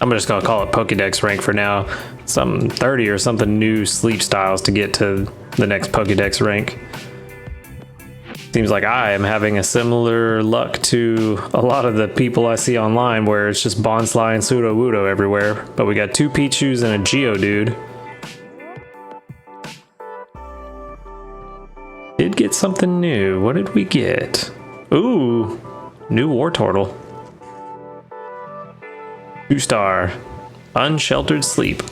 I'm just gonna call it Pokédex rank for now. Some 30 or something new sleep styles to get to the next Pokédex rank. Seems like I am having a similar luck to a lot of the people I see online where it's just Bonsly and Sudowoodo everywhere. But we got 2 Pichus and a Geodude. Did get something new. What did we get? Ooh, new Wartortle. 2-star. Unsheltered Sleep.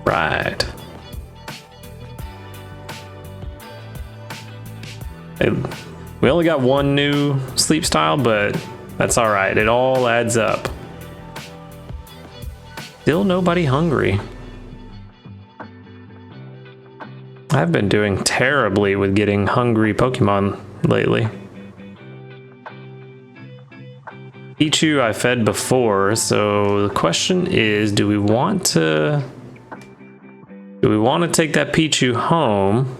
Right. We only got 1 new sleep style, but that's all right. It all adds up. Still nobody hungry. I've been doing terribly with getting hungry Pokemon lately. Pichu I fed before, so the question is, do we want to take that Pichu home?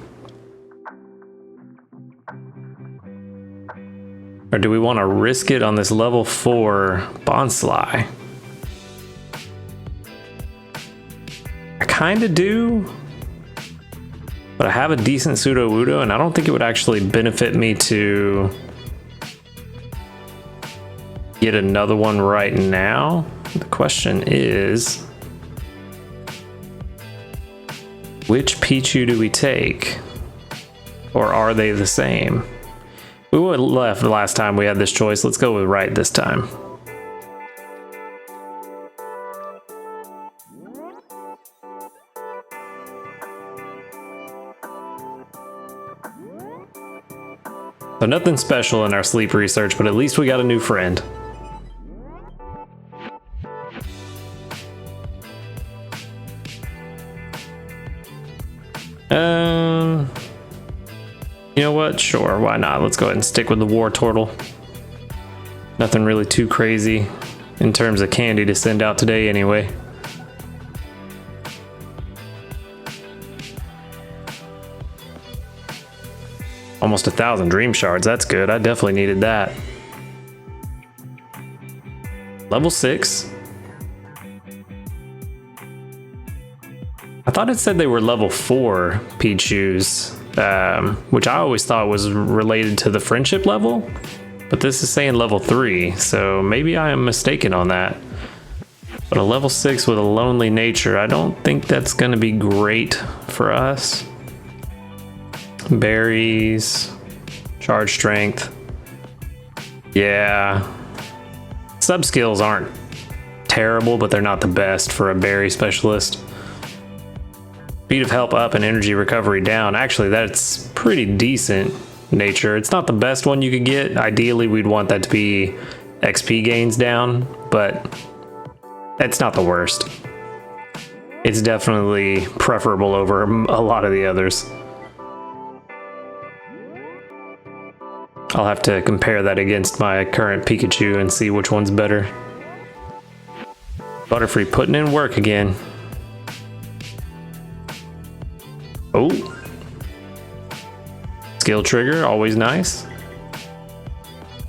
Or do we want to risk it on this level 4 Bonsly? I kind of do, but I have a decent Sudowoodo, and I don't think it would actually benefit me to get another one right now. The question is, which Pichu do we take? Or are they the same? We went left the last time we had this choice. Let's go with right this time. So nothing special in our sleep research, but at least we got a new friend. You know what? Sure, why not? Let's go ahead and stick with the War Turtle. Nothing really too crazy in terms of candy to send out today anyway. Almost 1,000 dream shards, that's good. I definitely needed that. Level 6. I thought it said they were level 4 Pichus, which I always thought was related to the friendship level, but this is saying level 3, so maybe I am mistaken on that. But a level 6 with a lonely nature, I don't think that's going to be great for us. Berries, charge strength. Yeah. Sub skills aren't terrible, but they're not the best for a berry specialist. Speed of help up and energy recovery down. Actually, that's pretty decent nature. It's not the best one you could get. Ideally, we'd want that to be XP gains down, but that's not the worst. It's definitely preferable over a lot of the others. I'll have to compare that against my current Pikachu and see which one's better. Butterfree putting in work again. Oh. Skill trigger, always nice.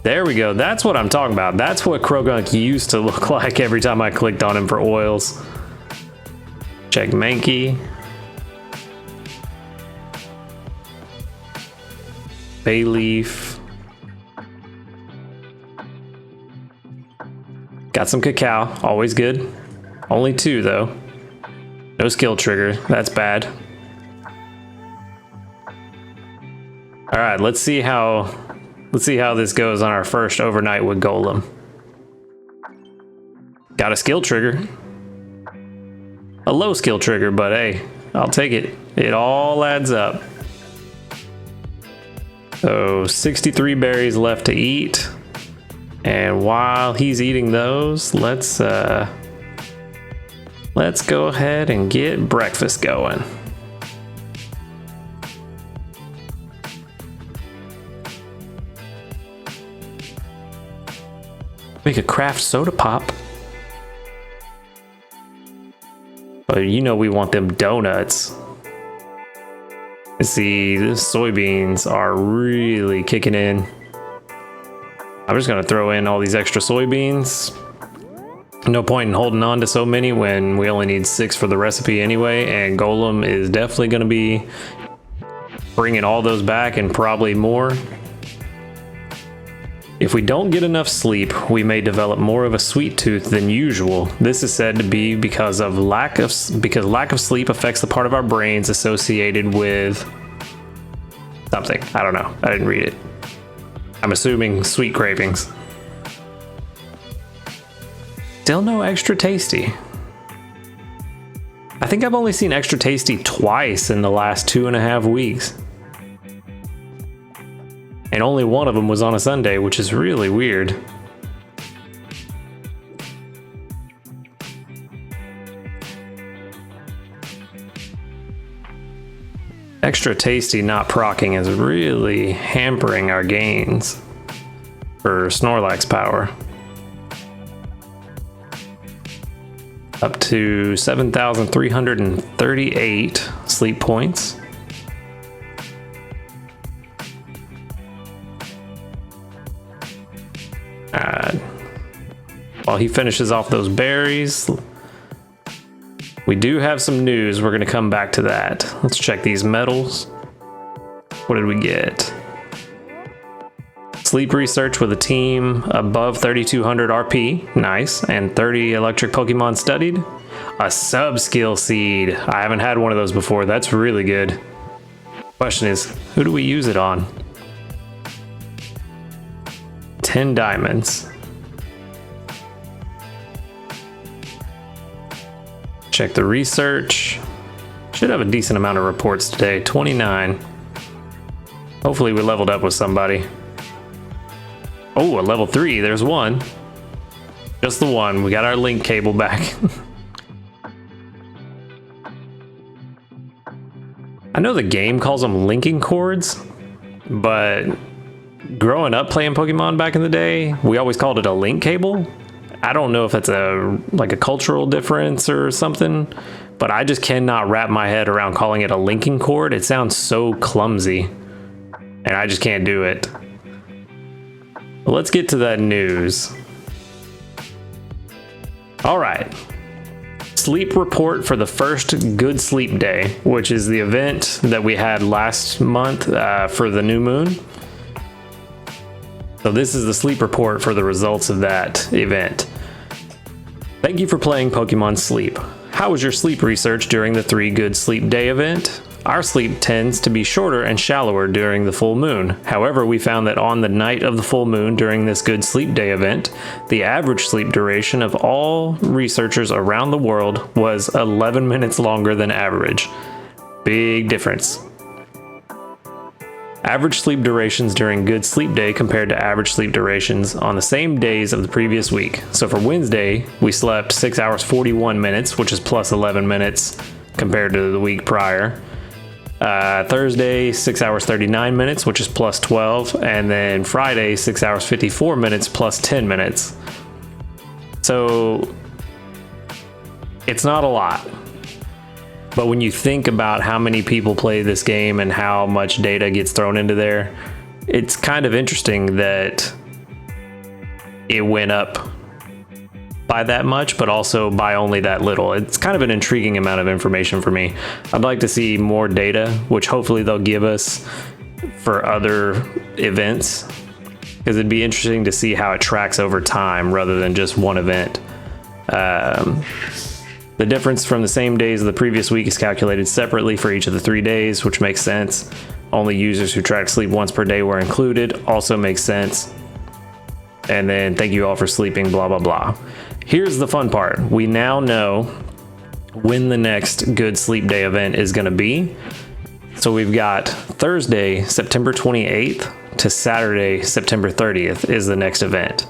There we go. That's what I'm talking about. That's what Croagunk used to look like every time I clicked on him for oils. Check Mankey. Bayleaf. Got some cacao, always good. Only 2 though. No skill trigger, that's bad. All right, let's see how this goes on our first overnight with Golem. Got a skill trigger. A low skill trigger, but hey, I'll take it. It all adds up. So 63 berries left to eat. And while he's eating those, let's go ahead and get breakfast going. Make a craft soda pop. But you know we want them donuts. See, the soybeans are really kicking in. I'm just gonna throw in all these extra soybeans. No point in holding on to so many when we only need 6 for the recipe anyway, and Golem is definitely gonna be bringing all those back and probably more. If we don't get enough sleep, we may develop more of a sweet tooth than usual. This is said to be because lack of sleep affects the part of our brains associated with something. I don't know. I didn't read it. I'm assuming sweet cravings. Still no extra tasty. I think I've only seen extra tasty twice in the last 2.5 weeks. And only one of them was on a Sunday, which is really weird. Extra tasty not proccing is really hampering our gains for Snorlax power. up to 7,338 sleep points. While he finishes off those berries, we do have some news. We're going to come back to that. Let's check these medals. What did we get? Sleep research with a team above 3,200 RP. Nice. And 30 electric Pokemon studied. A sub-skill seed. I haven't had one of those before. That's really good. Question is, who do we use it on? 10 diamonds. Check the research. Should have a decent amount of reports today. 29. Hopefully we leveled up with somebody. Oh, a level 3. There's one. Just the one. We got our link cable back. I know the game calls them linking cords, but growing up playing Pokemon back in the day, we always called it a link cable. I don't know if that's a cultural difference or something, but I just cannot wrap my head around calling it a linking cord. It sounds so clumsy, and I just can't do it. But let's get to that news. All right. Sleep report for the first Good Sleep Day, which is the event that we had last month for the new moon. So this is the sleep report for the results of that event. Thank you for playing Pokemon Sleep. How was your sleep research during the 3 Good Sleep Day event? Our sleep tends to be shorter and shallower during the full moon. However, we found that on the night of the full moon during this Good Sleep Day event, the average sleep duration of all researchers around the world was 11 minutes longer than average. Big difference. Average sleep durations during Good Sleep Day compared to average sleep durations on the same days of the previous week. So for Wednesday, we slept 6 hours 41 minutes, which is plus 11 minutes compared to the week prior. Thursday, 6 hours 39 minutes, which is plus 12. And then Friday, 6 hours 54 minutes, plus 10 minutes. So it's not a lot. But when you think about how many people play this game and how much data gets thrown into there, it's kind of interesting that it went up by that much, but also by only that little. It's kind of an intriguing amount of information for me. I'd like to see more data, which hopefully they'll give us for other events, because it'd be interesting to see how it tracks over time rather than just one event. The difference from the same days of the previous week is calculated separately for each of the 3 days, which makes sense. Only users who track sleep once per day were included, also makes sense. And then thank you all for sleeping, blah, blah, blah. Here's the fun part. We now know when the next Good Sleep Day event is going to be. So we've got Thursday, September 28th to Saturday, September 30th is the next event.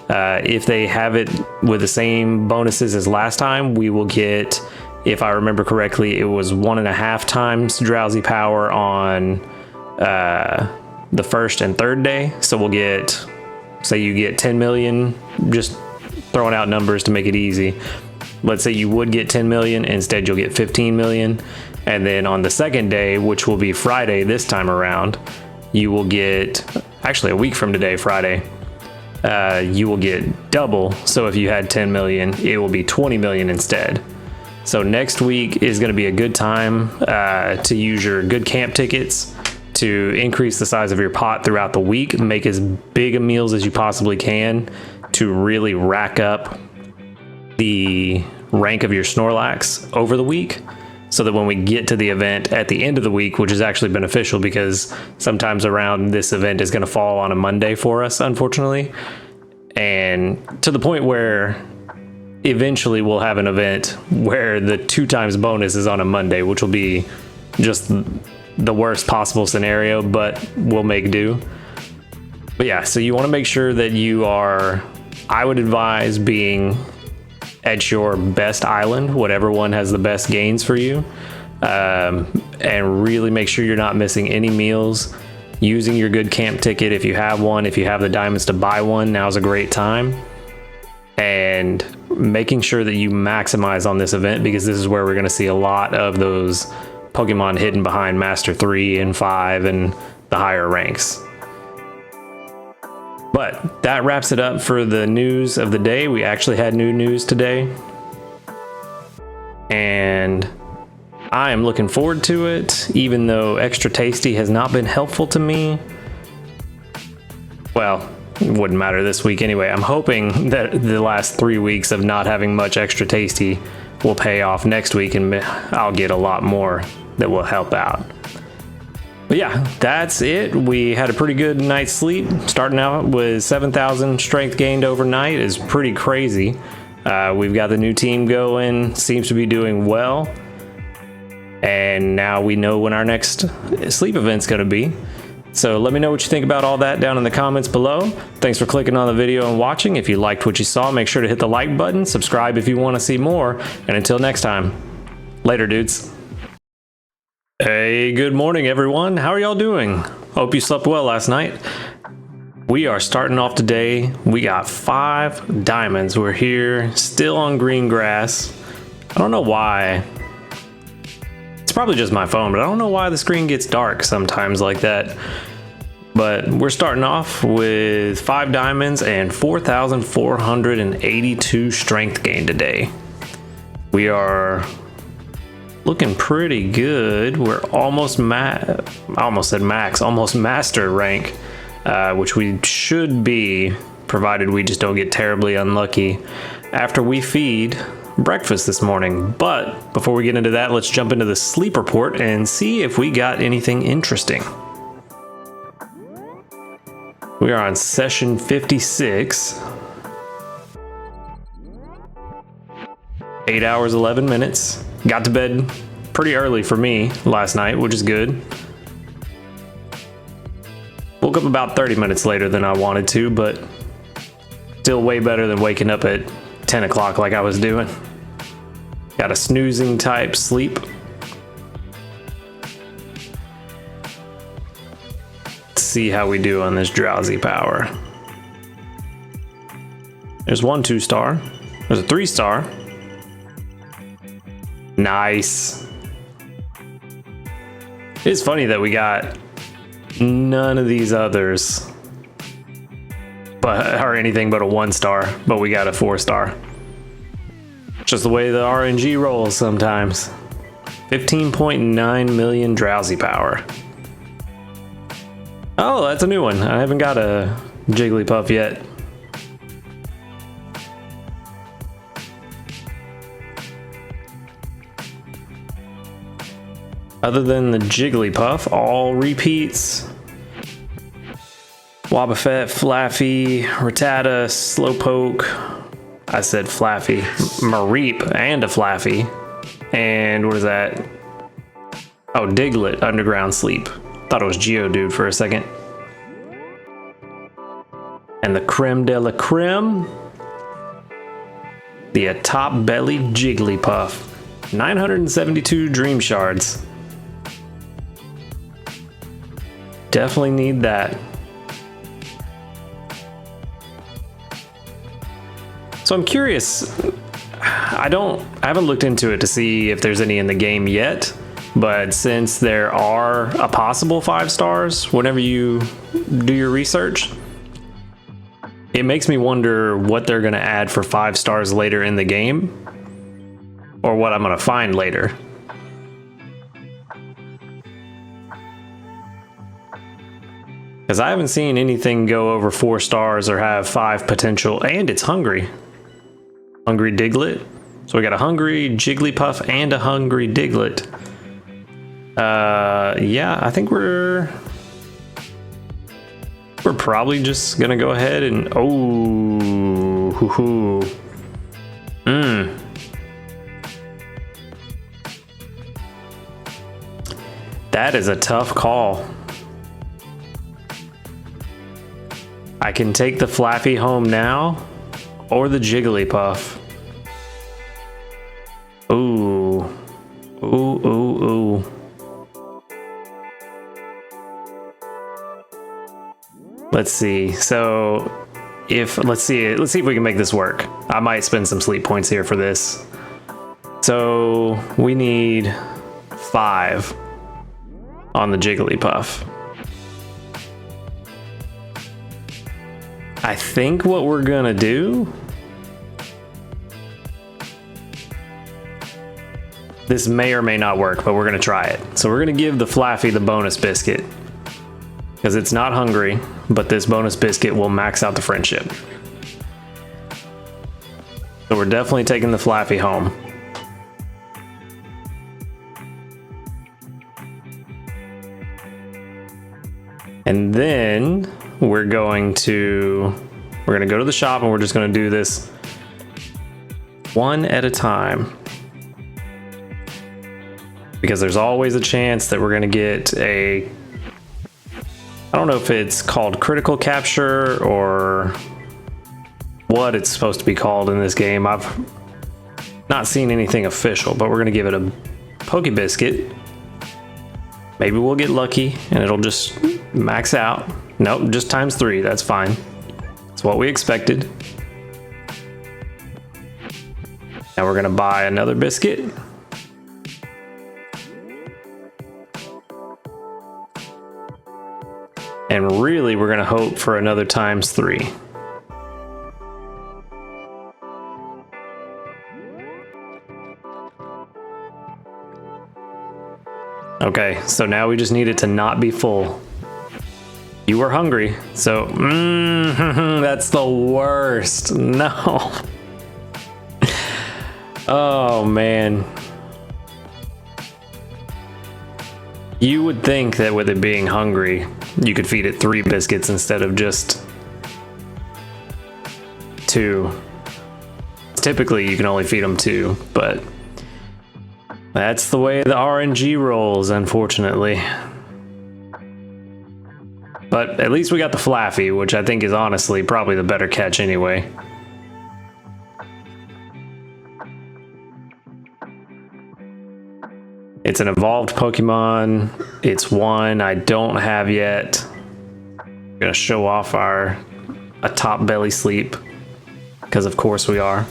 If they have it with the same bonuses as last time, we will get, if I remember correctly, it was 1.5 times drowsy power on the first and third day. So we'll get, say you get 10 million, just throwing out numbers to make it easy. Let's say you would get 10 million, instead you'll get 15 million. And then on the second day, which will be Friday this time around, you will get, actually a week from today, Friday, you will get double. So if you had 10 million, it will be 20 million instead. So next week is going to be a good time to use your good camp tickets to increase the size of your pot throughout the week. Make as big a meals as you possibly can to really rack up the rank of your Snorlax over the week, so that when we get to the event at the end of the week, which is actually beneficial because sometimes around this event is going to fall on a Monday for us, unfortunately. And to the point where eventually we'll have an event where the 2 times bonus is on a Monday, which will be just the worst possible scenario, but we'll make do. But yeah, so you want to make sure that you are, I would advise being at your best island, whatever one has the best gains for you, and really make sure you're not missing any meals. Using your good camp ticket if you have one, if you have the diamonds to buy one, now's a great time. And making sure that you maximize on this event, because this is where we're going to see a lot of those Pokemon hidden behind Master 3 and 5 and the higher ranks. But that wraps it up for the news of the day. We actually had new news today, and I am looking forward to it, even though Extra Tasty has not been helpful to me. Well, it wouldn't matter this week anyway. I'm hoping that the last 3 weeks of not having much Extra Tasty will pay off next week, and I'll get a lot more that will help out. But yeah, that's it. We had a pretty good night's sleep. Starting out with 7,000 strength gained overnight is pretty crazy. We've got the new team going, seems to be doing well. And now we know when our next sleep event's going to be. So let me know what you think about all that down in the comments below. Thanks for clicking on the video and watching. If you liked what you saw, make sure to hit the like button, subscribe if you want to see more, and until next time, later dudes. Hey, good morning everyone. How are y'all doing? Hope you slept well last night. We are starting off today. We got 5 diamonds. We're here, still on green grass. I don't know why. It's probably just my phone, but I don't know why the screen gets dark sometimes like that. But we're starting off with 5 diamonds and 4,482 strength gain today. We are looking pretty good. We're almost almost master rank, which we should be, provided we just don't get terribly unlucky after we feed breakfast this morning. But before we get into that, let's jump into the sleep report and see if we got anything interesting. We are on session 56. 8 hours, 11 minutes. Got to bed pretty early for me last night, which is good. Woke up about 30 minutes later than I wanted to, but still way better than waking up at 10 o'clock like I was doing. Got a snoozing type sleep. Let's see how we do on this drowsy power. There's 1 2-star. There's a 3-star. Nice. It's funny that we got none of these others, or anything but a 1-star, but we got a 4-star. Just the way the RNG rolls sometimes. 15.9 million drowsy power. Oh, that's a new one. I haven't got a Jigglypuff yet. Other than the Jigglypuff, all repeats. Wobbuffet, Flaffy, Rattata, Slowpoke. I said Flaffy. Mareep and a Flaffy. And what is that? Oh, Diglett, Underground Sleep. Thought it was Geodude for a second. And the creme de la creme, the Atop Belly Jigglypuff. 972 Dream Shards. Definitely need that. So I'm curious. I haven't looked into it to see if there's any in the game yet, but since there are a possible 5 stars whenever you do your research, it makes me wonder what they're going to add for 5 stars later in the game, or what I'm going to find later. Because I haven't seen anything go over 4 stars or have 5 potential, and it's hungry. Hungry Diglett. So we got a hungry Jigglypuff and a hungry Diglett. Yeah, I think we're probably just gonna go ahead and that is a tough call. I can take the Flaffy home now, or the Jigglypuff. Ooh. Ooh, ooh, ooh. Let's see. So, let's see if we can make this work. I might spend some sleep points here for this. So we need 5 on the Jigglypuff. I think what we're gonna do, this may or may not work, but we're gonna try it. So we're gonna give the Flaffy the bonus biscuit because it's not hungry, but this bonus biscuit will max out the friendship. So we're definitely taking the Flaffy home. And then we're gonna go to the shop and we're just gonna do this one at a time. Because there's always a chance that we're gonna get I don't know if it's called critical capture or what it's supposed to be called in this game. I've not seen anything official, but we're gonna give it a Poke Biscuit. Maybe we'll get lucky and it'll just max out. Nope, just times 3, that's fine. That's what we expected. Now we're gonna buy another biscuit. And really, we're gonna hope for another times 3. Okay, so now we just need it to not be full. You were hungry, so that's the worst. No. Oh man. You would think that with it being hungry, you could feed it 3 biscuits instead of just 2. Typically, you can only feed them 2, but that's the way the RNG rolls, unfortunately. But at least we got the Flaffy, which I think is honestly probably the better catch anyway. It's an evolved Pokemon. It's one I don't have yet. I'm gonna show off a top belly sleep, because of course we are.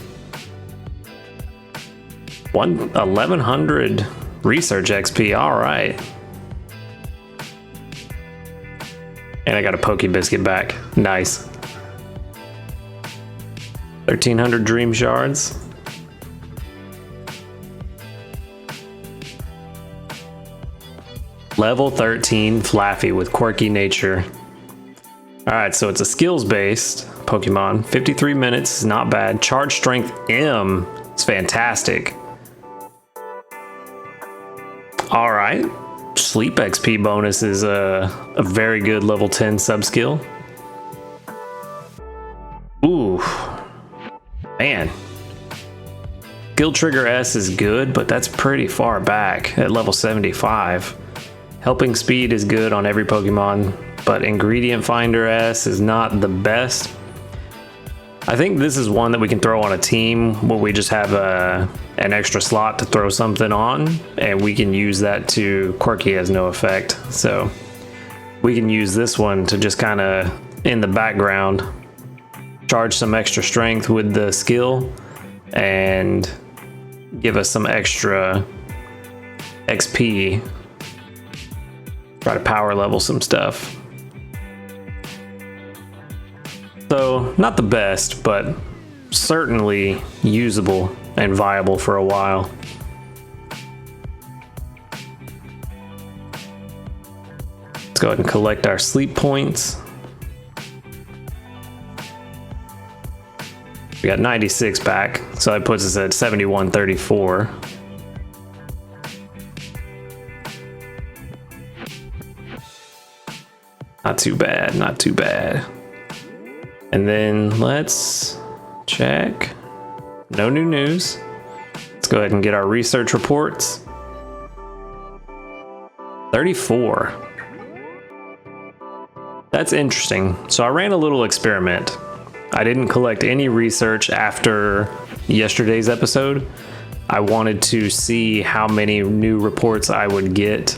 1100 research XP, all right. And I got a Poke Biscuit back, nice. 1300 Dream Shards. Level 13 Flaffy with quirky nature. All right, so it's a skills-based Pokemon. 53 minutes is not bad. Charge Strength M is fantastic. All right, Sleep XP bonus is a very good level 10 sub-skill. Ooh, man. Skill Trigger S is good, but that's pretty far back at level 75. Helping Speed is good on every Pokemon, but Ingredient Finder S is not the best. I think this is one that we can throw on a team where we just have an extra slot to throw something on, and we can use that to... Quirky has no effect, so we can use this one to just kind of, in the background, charge some extra strength with the skill and give us some extra XP. Try to power level some stuff. So, not the best, but certainly usable and viable for a while. Let's go ahead and collect our sleep points. We got 96 back, so that puts us at 7134. Not too bad, not too bad. And then let's check. No new news. Let's go ahead and get our research reports. 34. That's interesting. So I ran a little experiment. I didn't collect any research after yesterday's episode. I wanted to see how many new reports I would get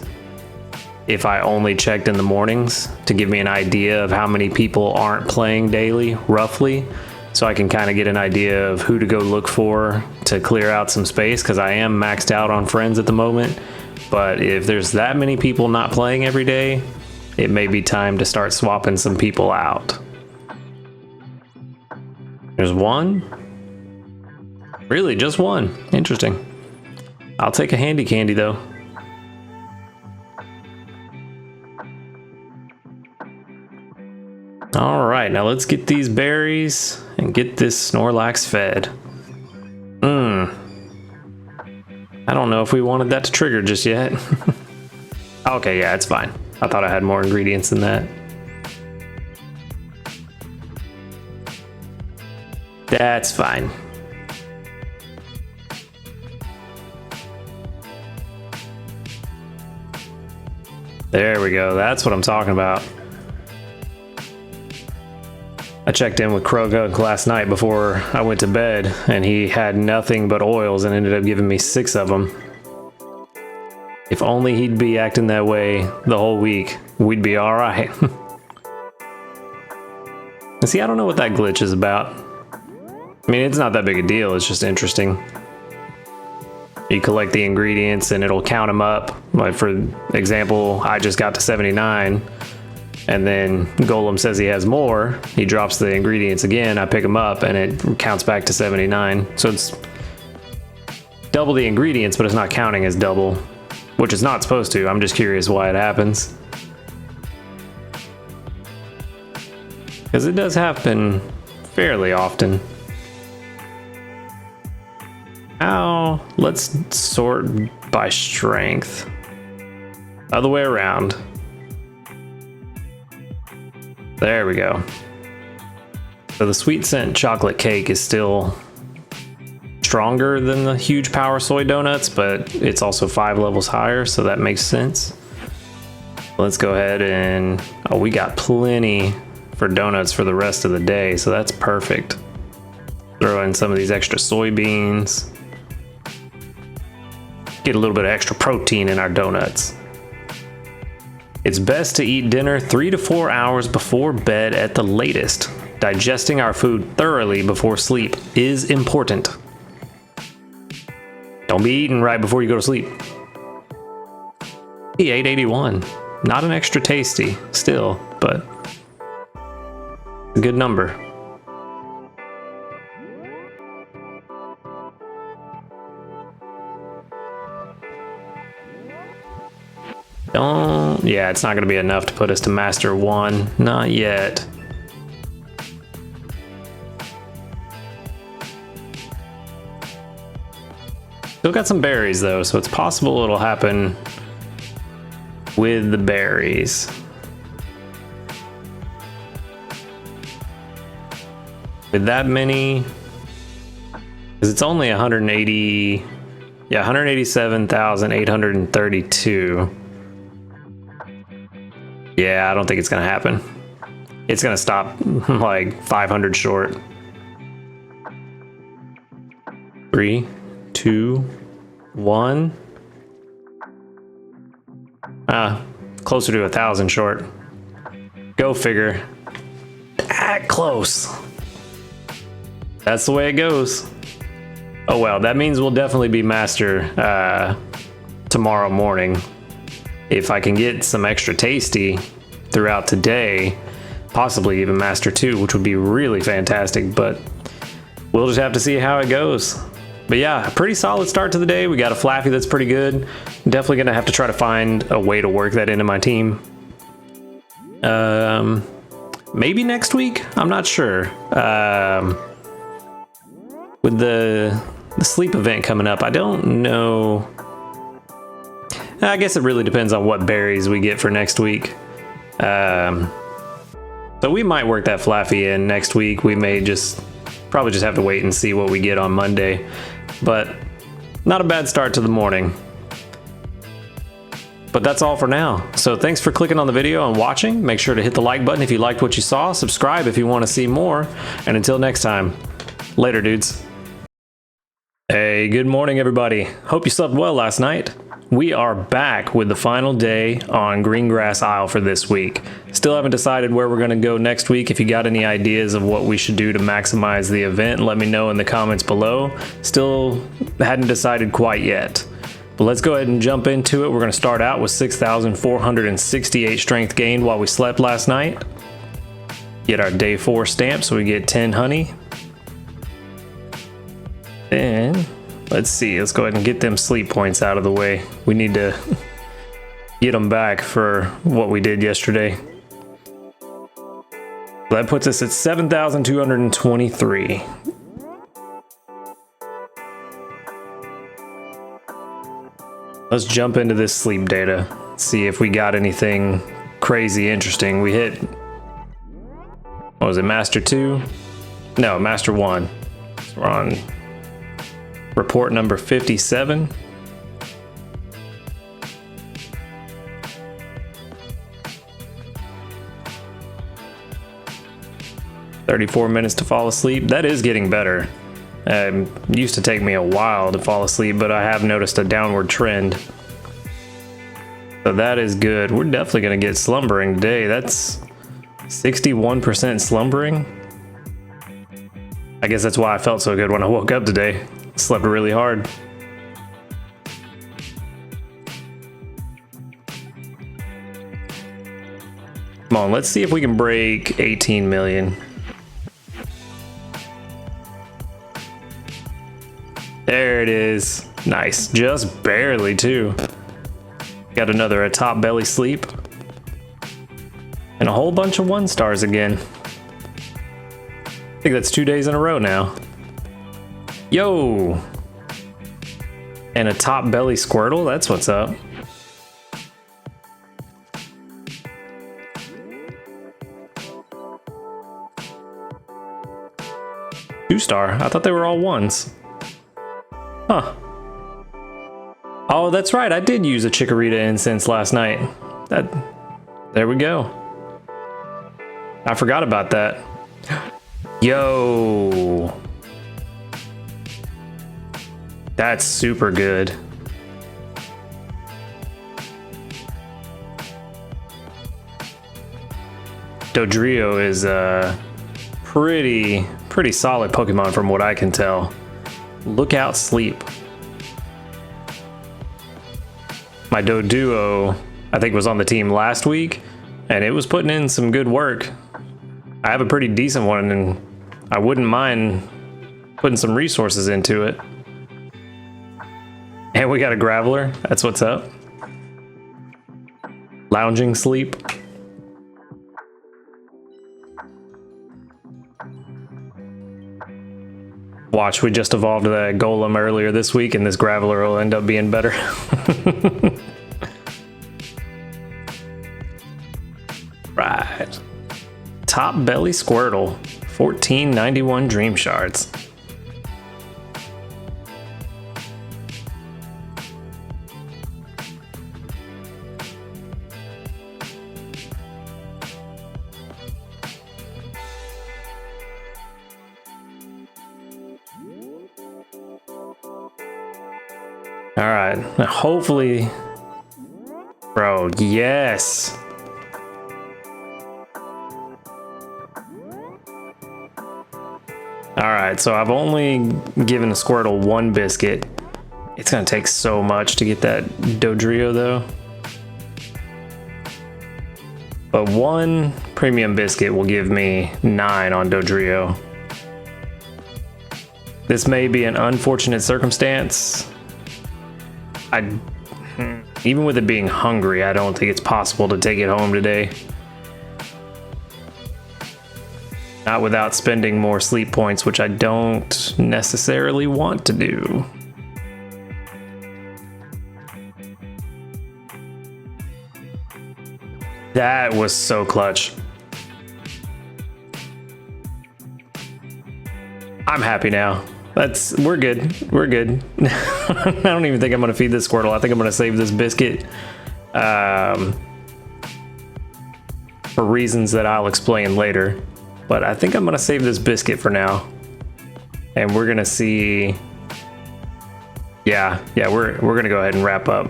if I only checked in the mornings, to give me an idea of how many people aren't playing daily, roughly. so I can kind of get an idea of who to go look for to clear out some space, because I am maxed out on friends at the moment. But if there's that many people not playing every day, it may be time to start swapping some people out. There's one. Really, just one. Interesting. I'll take a handy candy though. All right, now let's get these berries and get this Snorlax fed. I don't know if we wanted that to trigger just yet. Okay, yeah, it's fine. I thought I had more ingredients than that. That's fine. There we go. That's what I'm talking about. I checked in with Kroga last night before I went to bed, and he had nothing but oils and ended up giving me 6 of them. If only he'd be acting that way the whole week, we'd be all right. And see, I don't know what that glitch is about. I mean, it's not that big a deal. It's just interesting. You collect the ingredients and it'll count them up. Like for example, I just got to 79. And then Golem says he has more. He drops the ingredients again. I pick them up and it counts back to 79. So it's double the ingredients, but it's not counting as double, which it's not supposed to. I'm just curious why it happens. Because it does happen fairly often. Now, let's sort by strength. Other way around. There we go. So the sweet scent chocolate cake is still stronger than the huge power soy donuts, but it's also 5 levels higher, so that makes sense. Let's go ahead and, oh, we got plenty for donuts for the rest of the day, so that's perfect. Throw in some of these extra soybeans. Get a little bit of extra protein in our donuts. It's best to eat dinner 3 to 4 hours before bed at the latest. Digesting our food thoroughly before sleep is important. Don't be eating right before you go to sleep. 881. Not an extra tasty, still, but a good number. Yeah, it's not going to be enough to put us to Master 1. Not yet. Still got some berries though, so it's possible it'll happen with the berries. With that many, because it's only 180, yeah, 187,832. Yeah, I don't think it's gonna happen. It's gonna stop like 500 short. 3, 2, 1. Closer to 1,000 short. Go figure. That close. That's the way it goes. Oh well, that means we'll definitely be master tomorrow morning. If I can get some extra tasty throughout today, possibly even master 2, which would be really fantastic, but we'll just have to see how it goes. But yeah, a pretty solid start to the day. We got a Flaffy that's pretty good. Definitely gonna have to try to find a way to work that into my team. Maybe next week, I'm not sure. With the sleep event coming up, I don't know. I guess it really depends on what berries we get for next week. So we might work that Flaffy in next week. We may probably just have to wait and see what we get on Monday. But not a bad start to the morning. But that's all for now. So thanks for clicking on the video and watching. Make sure to hit the like button if you liked what you saw. Subscribe if you want to see more. And until next time, later dudes. Hey, good morning, everybody. Hope you slept well last night. We are back with the final day on Greengrass Isle for this week. Still haven't decided where we're going to go next week. If you got any ideas of what we should do to maximize the event, let me know in the comments below. Still hadn't decided quite yet. But let's go ahead and jump into it. We're going to start out with 6,468 strength gained while we slept last night. Get our day 4 stamp so we get 10 honey. And let's see, let's go ahead and get them sleep points out of the way. We need to get them back for what we did yesterday. That puts us at 7,223. Let's jump into this sleep data. See if we got anything crazy interesting. We hit, what was it, Master 2? No, Master 1. So we're on report number 57. "34 minutes to fall asleep." That is getting better. It used to take me a while to fall asleep, but I have noticed a downward trend. So that is good. We're definitely going to get slumbering today. That's 61% slumbering. I guess that's why I felt so good when I woke up today. Slept really hard. Come on, let's see if we can break 18 million. There it is. Nice. Just barely, too. Got another a top belly sleep. And a whole bunch of 1 stars again. I think that's 2 days in a row now. Yo! And a top belly Squirtle, that's what's up. Two-star? I thought they were all 1s. Huh. Oh, that's right, I did use a Chikorita incense last night. There we go. I forgot about that. Yo! That's super good. Dodrio is a pretty solid Pokemon from what I can tell. Look out, sleep. My Doduo, I think, was on the team last week, and it was putting in some good work. I have a pretty decent one, and I wouldn't mind putting some resources into it. And we got a Graveler. That's what's up. Lounging sleep. Watch, we just evolved that Golem earlier this week, and this Graveler will end up being better. Right. Top belly Squirtle. 1491 Dream Shards. All right, now hopefully, bro, yes. All right, so I've only given the Squirtle 1 biscuit. It's gonna take so much to get that Dodrio though. But 1 premium biscuit will give me 9 on Dodrio. This may be an unfortunate circumstance. Even with it being hungry, I don't think it's possible to take it home today. Not without spending more sleep points, which I don't necessarily want to do. That was so clutch. I'm happy now. We're good. We're good. I don't even think I'm gonna feed this Squirtle. I think I'm gonna save this biscuit for reasons that I'll explain later. But I think I'm gonna save this biscuit for now. And we're gonna see Yeah, we're gonna go ahead and wrap up.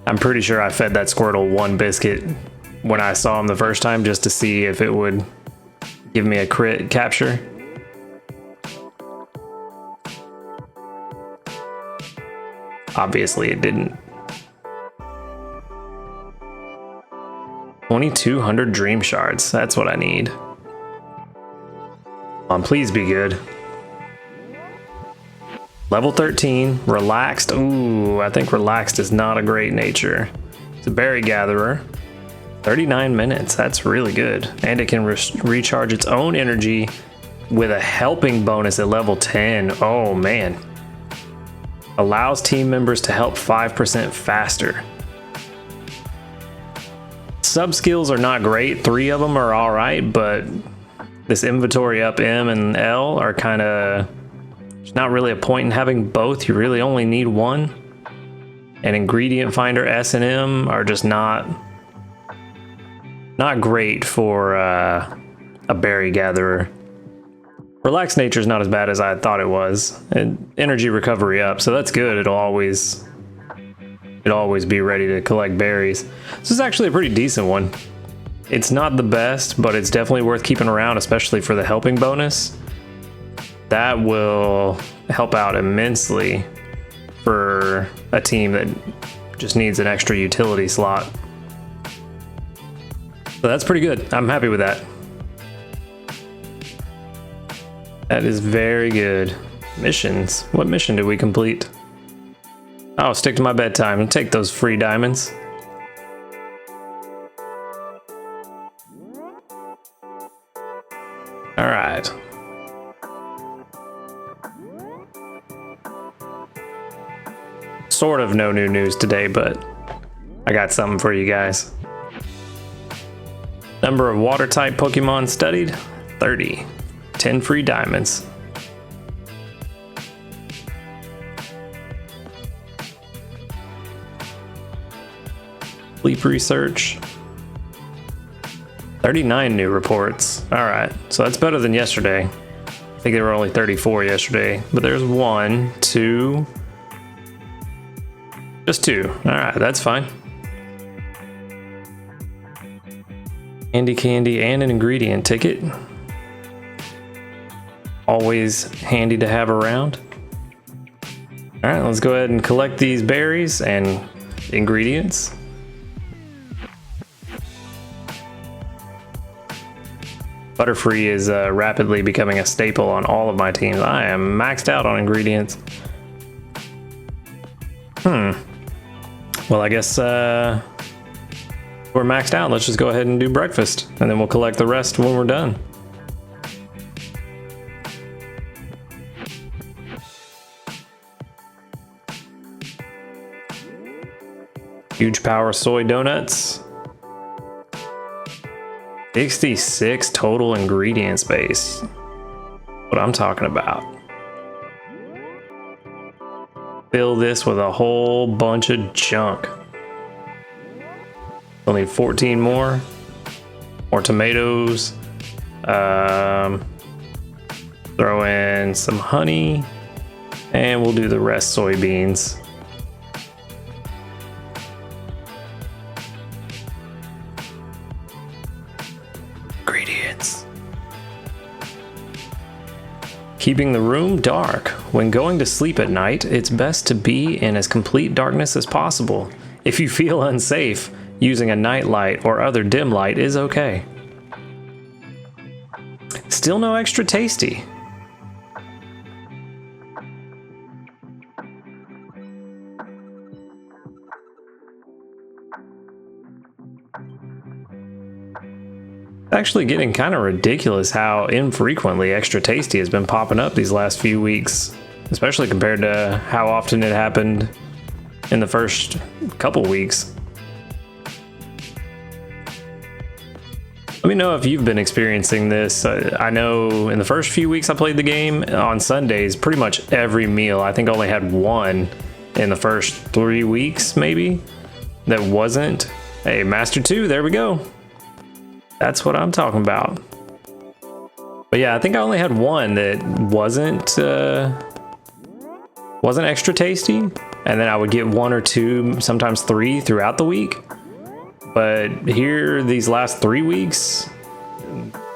I'm pretty sure I fed that Squirtle one biscuit when I saw him the first time just to see if it would give me a crit capture. Obviously it didn't. 2,200 dream shards. That's what I need. Come on, please be good. Level 13, relaxed. Ooh, I think relaxed is not a great nature. It's a berry gatherer. 39 minutes, that's really good. And it can recharge its own energy with a helping bonus at level 10. Oh man. Allows team members to help 5% faster. Sub skills are not great. 3 of them are all right, but this inventory up M and L are kind of, there's not really a point in having both. You really only need one. And ingredient finder S and M are just not great for a berry gatherer. Relaxed nature is not as bad as I thought it was. And energy recovery up, so that's good. It'll always be ready to collect berries. This is actually a pretty decent one. It's not the best, but it's definitely worth keeping around, especially for the helping bonus. That will help out immensely for a team that just needs an extra utility slot. So that's pretty good. I'm happy with that. That is very good. Missions. What mission did we complete? Oh, stick to my bedtime and take those free diamonds. All right. Sort of no new news today, but I got something for you guys. Number of water type Pokemon studied, 30. 10 free diamonds. Sleep research. 39 new reports. All right, so that's better than yesterday. I think there were only 34 yesterday, but there's 1, 2, just 2. All right, that's fine. Candy and an ingredient ticket. Always handy to have around. All right, let's go ahead and collect these berries and ingredients. Butterfree is rapidly becoming a staple on all of my teams. I am maxed out on ingredients. Well, I guess we're maxed out. Let's just go ahead and do breakfast, and then we'll collect the rest when we're done. Huge power soy donuts. 66 total ingredient space. What I'm talking about. Fill this with a whole bunch of junk. We'll need 14 more. More tomatoes. Throw in some honey. And we'll do the rest soybeans. Ingredients. Keeping the room dark. When going to sleep at night, it's best to be in as complete darkness as possible. If you feel unsafe, using a nightlight or other dim light is okay. Still no extra tasty. Actually getting kind of ridiculous how infrequently extra tasty has been popping up these last few weeks, especially compared to how often it happened in the first couple weeks. Let me know if you've been experiencing this. I know in the first few weeks I played the game, on Sundays, pretty much every meal, I think I only had one in the first 3 weeks maybe, that wasn't. Hey, Master 2, there we go. That's what I'm talking about. But yeah, I think I only had one that wasn't extra tasty, and then I would get 1 or 2, sometimes 3 throughout the week. But here, these last 3 weeks,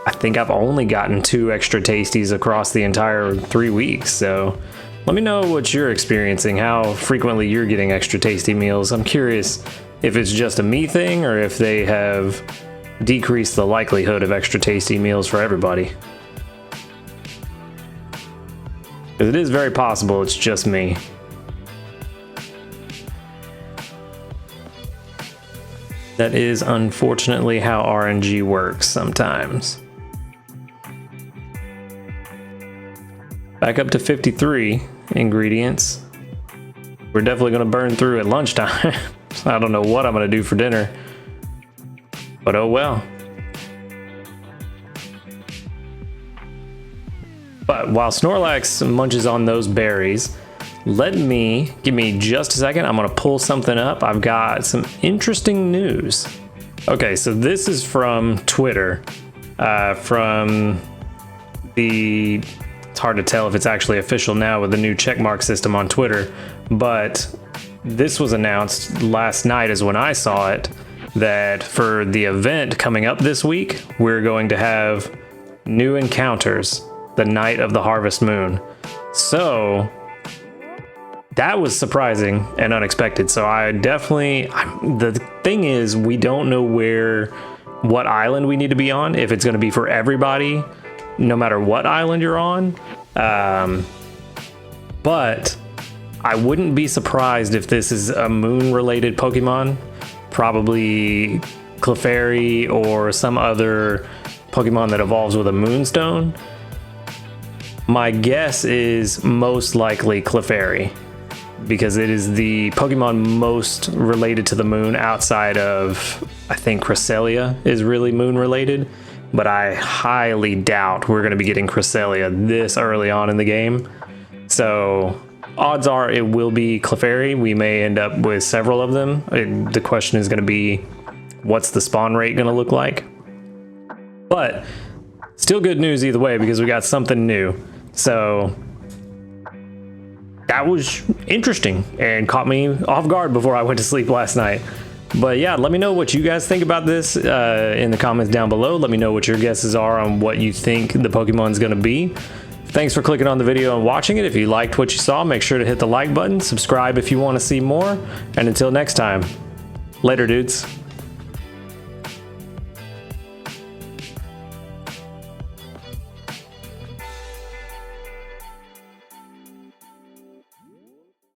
I think I've only gotten 2 extra tasties across the entire 3 weeks. So let me know what you're experiencing, how frequently you're getting extra tasty meals. I'm curious if it's just a me thing or if they have decreased the likelihood of extra tasty meals for everybody. Because it is very possible it's just me. That is unfortunately how RNG works sometimes. Back up to 53 ingredients. We're definitely gonna burn through at lunchtime. I don't know what I'm gonna do for dinner, but oh well. But while Snorlax munches on those berries, give me just a second. I'm gonna pull something up. I've got some interesting news. Okay, so this is from Twitter, from the, it's hard to tell if it's actually official now with the new checkmark system on Twitter, but this was announced last night is when I saw it, that for the event coming up this week, we're going to have new encounters the night of the harvest moon. So that was surprising and unexpected. So the thing is, we don't know what island we need to be on, if it's going to be for everybody, no matter what island you're on. But I wouldn't be surprised if this is a moon-related Pokemon, probably Clefairy or some other Pokemon that evolves with a moonstone. My guess is most likely Clefairy, because it is the Pokemon most related to the moon outside of, I think Cresselia is really moon related, but I highly doubt we're going to be getting Cresselia this early on in the game. So odds are it will be Clefairy. We may end up with several of them. The question is going to be, what's the spawn rate going to look like? But still good news either way, because we got something new. So that was interesting and caught me off guard before I went to sleep last night. But yeah, let me know what you guys think about this in the comments down below. Let me know what your guesses are on what you think the Pokemon's going to be. Thanks for clicking on the video and watching it. If you liked what you saw, make sure to hit the like button, subscribe if you want to see more, and until next time, later dudes.